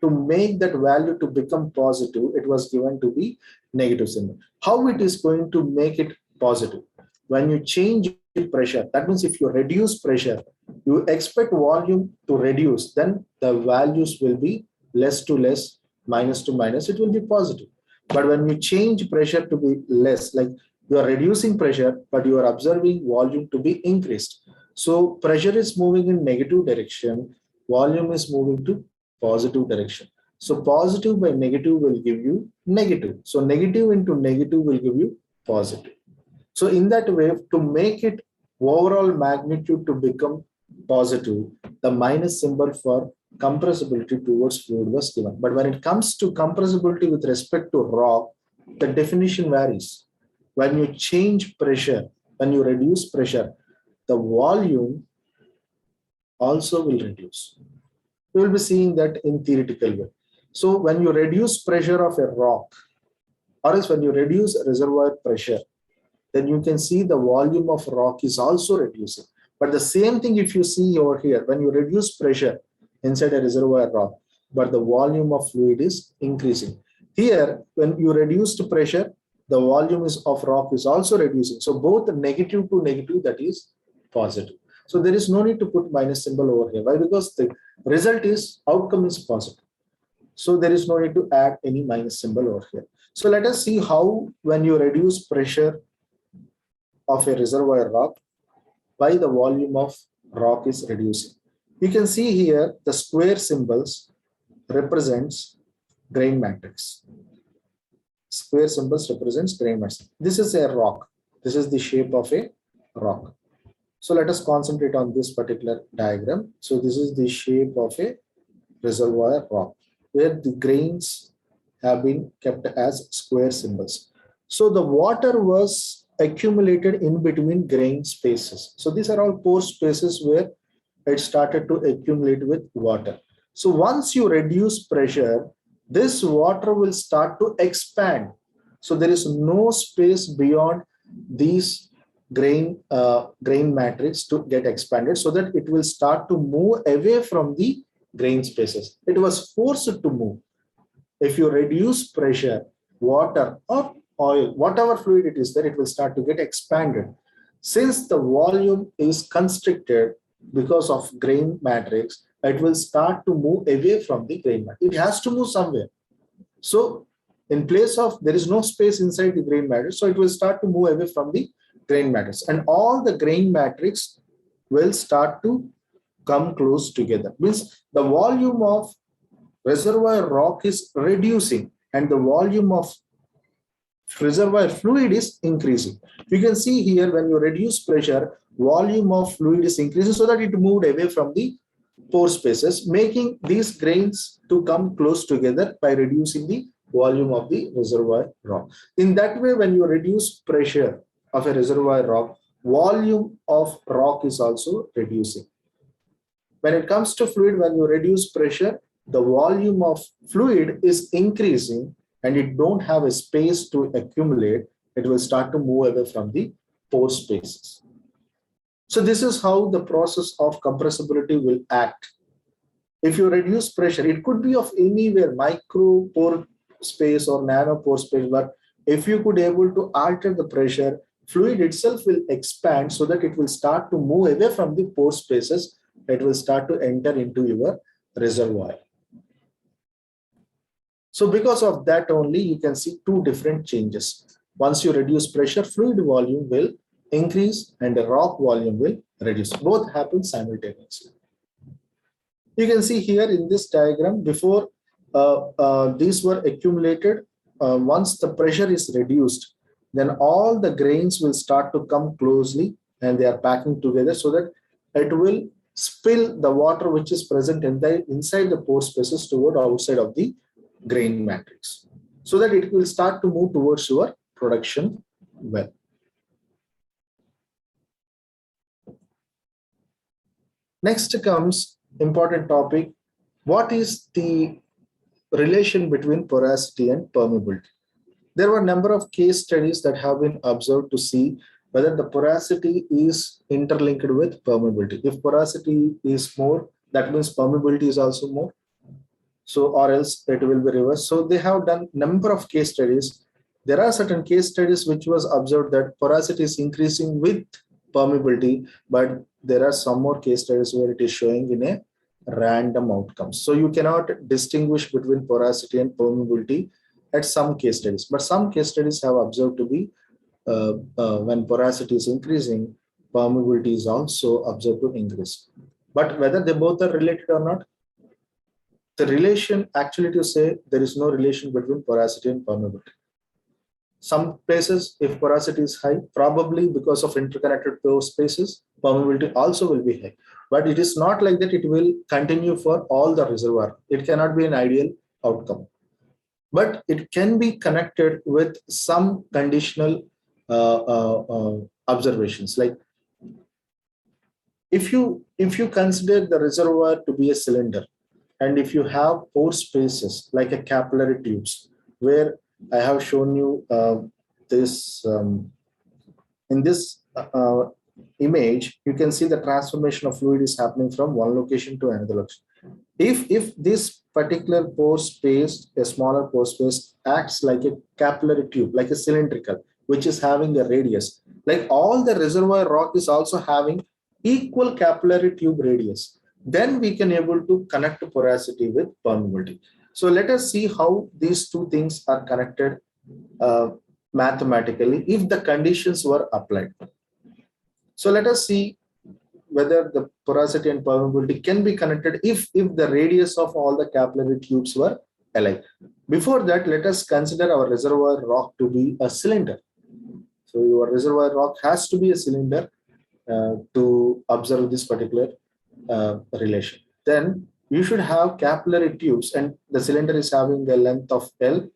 To make that value to become positive, it was given to be negative symbol. How it is going to make it positive? When you change pressure, that means if you reduce pressure, you expect volume to reduce, then the values will be less to less, minus to minus, it will be positive. But when you change pressure to be less, like you are reducing pressure, but you are observing volume to be increased, So pressure is moving in negative direction, volume is moving to positive direction. So positive by negative will give you negative. So negative into negative will give you positive. So in that way, to make it overall magnitude to become positive, the minus symbol for compressibility towards fluid was given. But when it comes to compressibility with respect to rock, the definition varies. When you change pressure, when you reduce pressure, the volume also will reduce. We will be seeing that in theoretical way. So when you reduce pressure of a rock, or else when you reduce reservoir pressure, then you can see the volume of rock is also reducing. But the same thing if you see over here, when you reduce pressure inside a reservoir rock, but the volume of fluid is increasing. Here, when you reduce the pressure, the volume of rock is also reducing. So both negative to negative, that is positive. So there is no need to put minus symbol over here. Why? Because the result is outcome is positive. So there is no need to add any minus symbol over here. So let us see how when you reduce pressure of a reservoir rock, why the volume of rock is reducing. You can see here the square symbols represents grain matrix. Square symbols represents grain matrix. This is a rock. This is the shape of a rock. So let us concentrate on this particular diagram. So this is the shape of a reservoir rock where the grains have been kept as square symbols. So the water was accumulated in between grain spaces. So these are all pore spaces where it started to accumulate with water. So once you reduce pressure, this water will start to expand. So there is no space beyond these grain matrix to get expanded, so that it will start to move away from the grain spaces. It was forced to move. If you reduce pressure, water or oil, whatever fluid it is there, it will start to get expanded. Since the volume is constricted because of grain matrix, it will start to move away from the grain matrix. It has to move somewhere. So in place of, there is no space inside the grain matrix, so it will start to move away from the grain matrix, and all the grain matrix will start to come close together. Means the volume of reservoir rock is reducing and the volume of reservoir fluid is increasing. You can see here when you reduce pressure, volume of fluid is increasing so that it moved away from the pore spaces, making these grains to come close together by reducing the volume of the reservoir rock. In that way, when you reduce pressure of a reservoir rock, volume of rock is also reducing. When it comes to fluid, when you reduce pressure, the volume of fluid is increasing and it don't have a space to accumulate. It will start to move away from the pore spaces. So this is how the process of compressibility will act. If you reduce pressure, it could be of anywhere, micro pore space or nano pore space, but if you could able to alter the pressure, fluid itself will expand so that it will start to move away from the pore spaces. It will start to enter into your reservoir. So because of that only, you can see two different changes. Once you reduce pressure, fluid volume will increase and the rock volume will reduce. Both happen simultaneously. You can see here in this diagram, before these were accumulated, once the pressure is reduced, then all the grains will start to come closely and they are packing together so that it will spill the water which is present inside the pore spaces toward outside of the grain matrix, so that it will start to move towards your production well. Next comes important topic. What is the relation between porosity and permeability? There were a number of case studies that have been observed to see whether the porosity is interlinked with permeability. If porosity is more, that means permeability is also more. So, or else it will be reversed. So they have done number of case studies. There are certain case studies which was observed that porosity is increasing with permeability, but there are some more case studies where it is showing in a random outcomes. So you cannot distinguish between porosity and permeability at some case studies, but some case studies have observed to be when porosity is increasing, permeability is also observed to increase. But whether they both are related or not, the relation actually to say there is no relation between porosity and permeability. Some places, if porosity is high, probably because of interconnected pore spaces, permeability also will be high. But it is not like that it will continue for all the reservoir. It cannot be an ideal outcome. But it can be connected with some conditional observations. Like if you consider the reservoir to be a cylinder, and if you have pore spaces like a capillary tubes, where I have shown you this in this image, you can see the transformation of fluid is happening from one location to another location. If this particular pore space, a smaller pore space, acts like a capillary tube, like a cylindrical, which is having a radius, like all the reservoir rock is also having equal capillary tube radius, then we can able to connect porosity with permeability. So let us see how these two things are connected mathematically if the conditions were applied. So let us see whether the porosity and permeability can be connected if the radius of all the capillary tubes were alike. Before that, let us consider our reservoir rock to be a cylinder. So your reservoir rock has to be a cylinder to observe this particular relation. Then you should have capillary tubes, and the cylinder is having a length of L,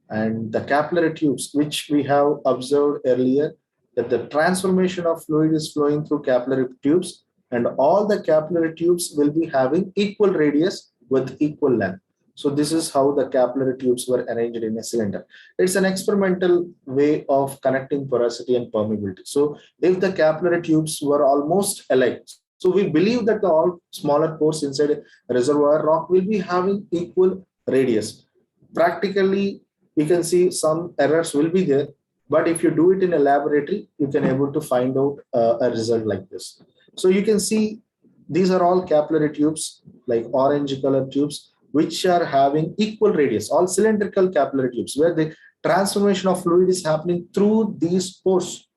and the capillary tubes, which we have observed earlier, that the transformation of fluid is flowing through capillary tubes, and all the capillary tubes will be having equal radius with equal length. So this is how the capillary tubes were arranged in a cylinder. It's an experimental way of connecting porosity and permeability. So if the capillary tubes were almost alike, so we believe that the all smaller pores inside a reservoir rock will be having equal radius. Practically, you can see some errors will be there, but if you do it in a laboratory, you can able to find out a result like this. So you can see these are all capillary tubes, like orange color tubes, which are having equal radius, all cylindrical capillary tubes, where the transformation of fluid is happening through these pores.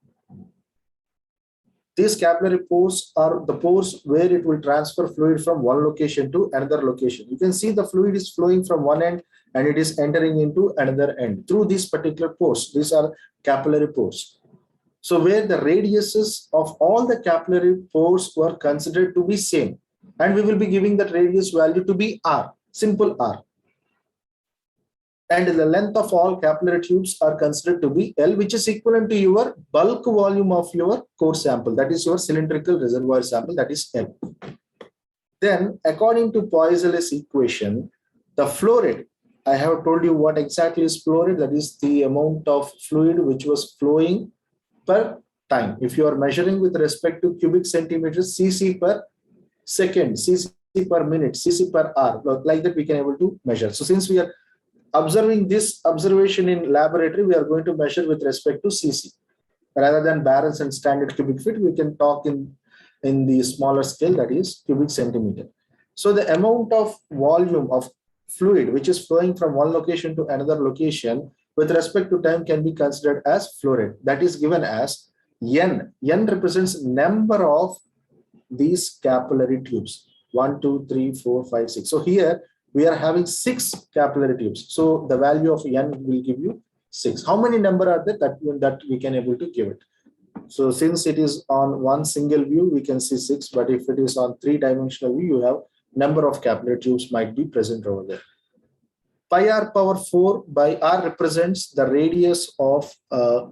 These capillary pores are the pores where it will transfer fluid from one location to another location. You can see the fluid is flowing from one end and it is entering into another end through these particular pores. These are capillary pores. So where the radiuses of all the capillary pores were considered to be same, and we will be giving that radius value to be R, simple R. And the length of all capillary tubes are considered to be L, which is equivalent to your bulk volume of your core sample. That is your cylindrical reservoir sample, that is L. Then, according to Poiseuille's equation, the flow rate, I have told you what exactly is flow rate. That is the amount of fluid which was flowing per time. If you are measuring with respect to cubic centimeters, cc per second, cc per minute, cc per hour, like that we can able to measure. So since we are observing this observation in laboratory, we are going to measure with respect to cc rather than barrels and standard cubic feet. We can talk in the smaller scale, that is cubic centimeter. So the amount of volume of fluid which is flowing from one location to another location with respect to time can be considered as flow rate. That is given as n. N represents number of these capillary tubes. 1, 2, 3, 4, 5, 6. So here we are having 6 capillary tubes. So the value of n will give you 6. How many number are there? That we can able to give it. So since it is on one single view, we can see 6. But if it is on 3-dimensional view, you have number of capillary tubes might be present over there. Pi r power 4 by r represents the radius of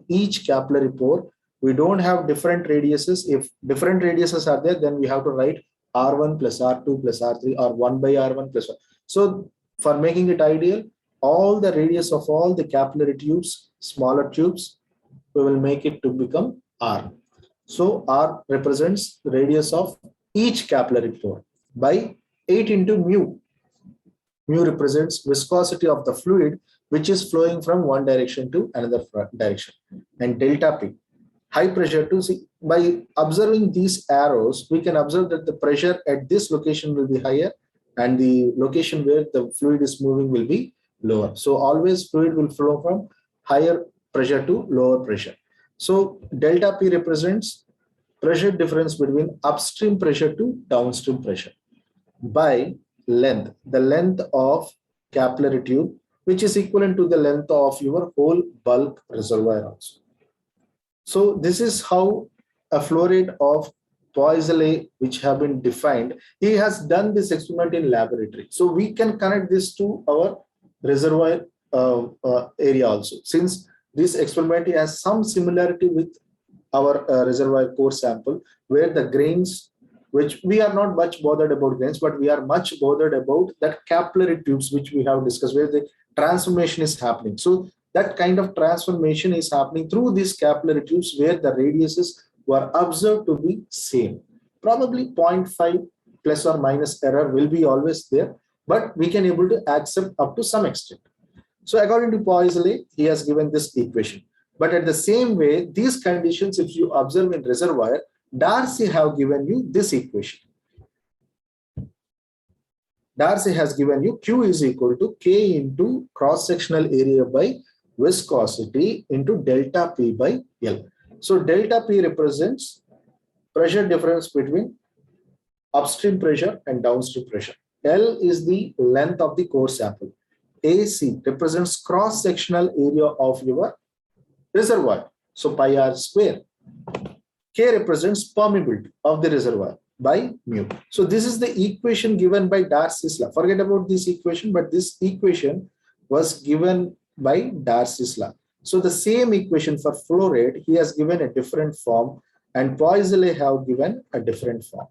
each capillary pore. We don't have different radiuses. If different radiuses are there, then we have to write r1 plus r2 plus r3 or 1 by r1 plus 1. So for making it ideal, all the radius of all the capillary tubes, smaller tubes, we will make it to become r. So r represents the radius of each capillary pore by 8 into mu. Mu represents viscosity of the fluid which is flowing from one direction to another direction. And delta P, high pressure to see. By observing these arrows, we can observe that the pressure at this location will be higher and the location where the fluid is moving will be lower. So always fluid will flow from higher pressure to lower pressure. So delta P represents pressure difference between upstream pressure to downstream pressure by length, the length of capillary tube, which is equivalent to the length of your whole bulk reservoir also. So this is how a flow rate of Poiseuille, which have been defined. He has done this experiment in laboratory. So we can connect this to our reservoir area also. Since this experiment has some similarity with our reservoir core sample, where the grains, which we are not much bothered about grains, but we are much bothered about that capillary tubes, which we have discussed, where the transformation is happening. So that kind of transformation is happening through these capillary tubes, where the radiuses were observed to be same. Probably 0.5 plus or minus error will be always there, but we can able to accept up to some extent. So according to Poiseuille, he has given this equation. But at the same way, these conditions, if you observe in reservoir, Darcy have given you this equation. Darcy has given you Q is equal to K into cross-sectional area by viscosity into delta P by L. So delta P represents pressure difference between upstream pressure and downstream pressure. L is the length of the core sample. AC represents cross-sectional area of your reservoir. So pi r square. K represents permeability of the reservoir by mu. So this is the equation given by Darcy's law. Forget about this equation, but this equation was given by Darcy's law. So the same equation for flow rate, he has given a different form, and Poiseuille have given a different form.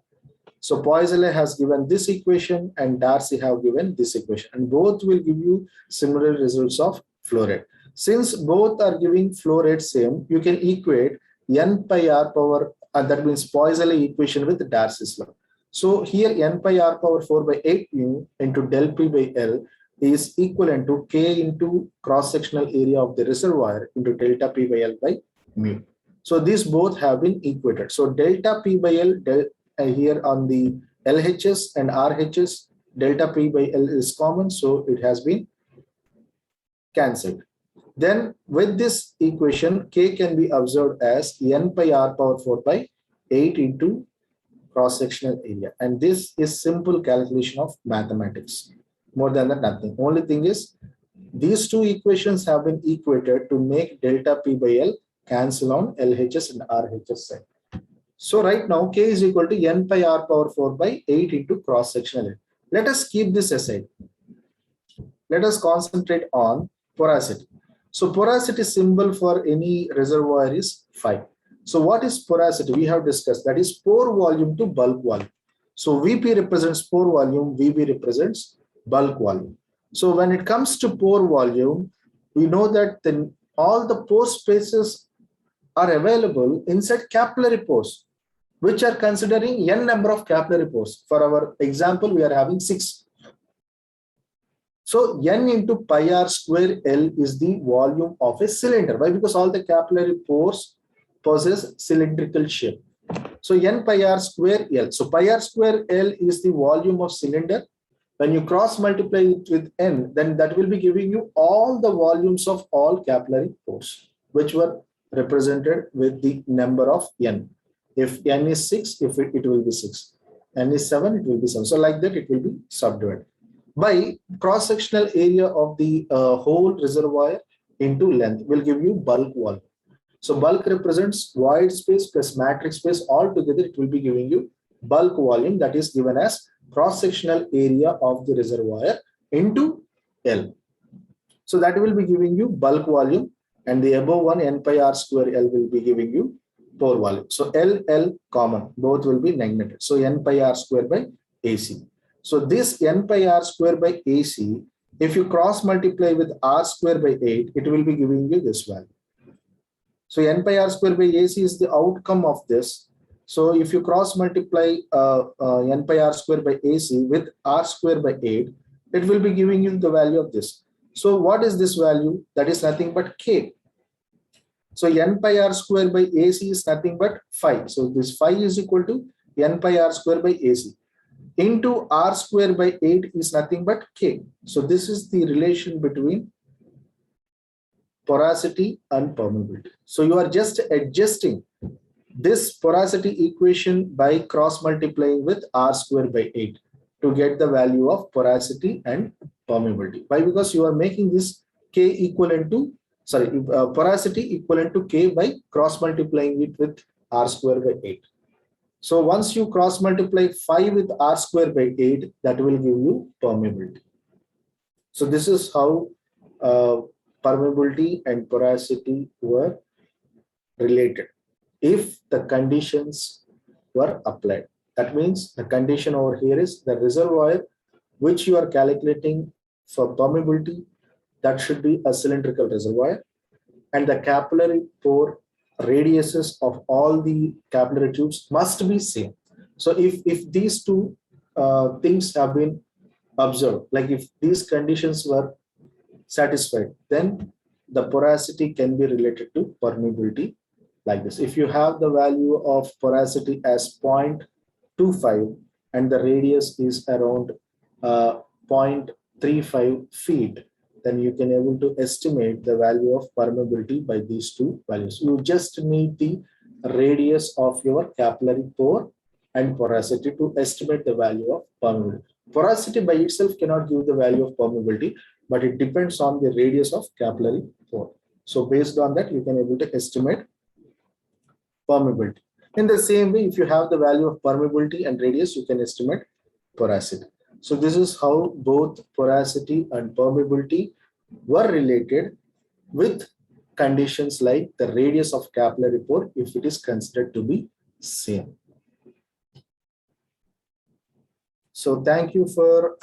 So Poiseuille has given this equation and Darcy have given this equation, and both will give you similar results of flow rate. Since both are giving flow rate same, you can equate n pi r power, that means Poiseuille equation with Darcy's law. So here n pi r power 4 by 8 mu into del P by L is equivalent to K into cross-sectional area of the reservoir into delta P by L by mu. So these both have been equated. So delta P by L, here on the LHS and RHS, delta P by L is common, so it has been cancelled. Then with this equation, K can be observed as n pi r power 4 by 8 into cross-sectional area. And this is simple calculation of mathematics. More than that, nothing. Only thing is, these two equations have been equated to make delta P by L cancel on LHS and RHS side. So right now, K is equal to n pi r power 4 by 8 into cross-sectional area. Let us keep this aside. Let us concentrate on porosity. So porosity symbol for any reservoir is phi. So what is porosity? We have discussed that is pore volume to bulk volume. So VP represents pore volume, VB represents bulk volume. So when it comes to pore volume, we know that then all the pore spaces are available inside capillary pores, which are considering n number of capillary pores. For our example, we are having 6. So n into pi r square L is the volume of a cylinder. Why? Because all the capillary pores possess cylindrical shape. So n pi r square L. So pi r square L is the volume of cylinder. When you cross multiply it with n, then that will be giving you all the volumes of all capillary pores, which were represented with the number of n. If n is 6, it will be 6. N is 7, it will be 7. So like that, it will be subdivided by cross-sectional area of the whole reservoir into length will give you bulk volume. So bulk represents void space plus matrix space. All together, it will be giving you bulk volume, that is given as cross-sectional area of the reservoir into L. So that will be giving you bulk volume, and the above one n pi r square L will be giving you pore volume. So L common, both will be negative. So n pi r square by AC. So this n pi r square by AC, if you cross multiply with r square by 8, it will be giving you this value. So n pi r square by AC is the outcome of this. So if you cross multiply n pi r square by AC with r square by 8, it will be giving you the value of this. So what is this value? That is nothing but K. So n pi r square by AC is nothing but phi. So this phi is equal to n pi r square by AC into r square by 8 is nothing but K. So this is the relation between porosity and permeability. So you are just adjusting this porosity equation by cross multiplying with r square by 8 to get the value of porosity and permeability. Why? Because you are making this k equivalent to, sorry, porosity equivalent to k by cross multiplying it with r square by 8. So once you cross multiply 5 with r square by 8, that will give you permeability. So this is how permeability and porosity were related if the conditions were applied. That means the condition over here is the reservoir which you are calculating for permeability, that should be a cylindrical reservoir, and the capillary pore radiuses of all the capillary tubes must be same. So if these two things have been observed, like if these conditions were satisfied, then the porosity can be related to permeability like this. If you have the value of porosity as 0.25 and the radius is around 0.35 feet, then you can able to estimate the value of permeability by these two values. You just need the radius of your capillary pore and porosity to estimate the value of permeability. Porosity by itself cannot give the value of permeability, but it depends on the radius of capillary pore. So based on that, you can able to estimate permeability. In the same way, if you have the value of permeability and radius, you can estimate porosity. So this is how both porosity and permeability were related with conditions like the radius of capillary pore if it is considered to be same. So thank you for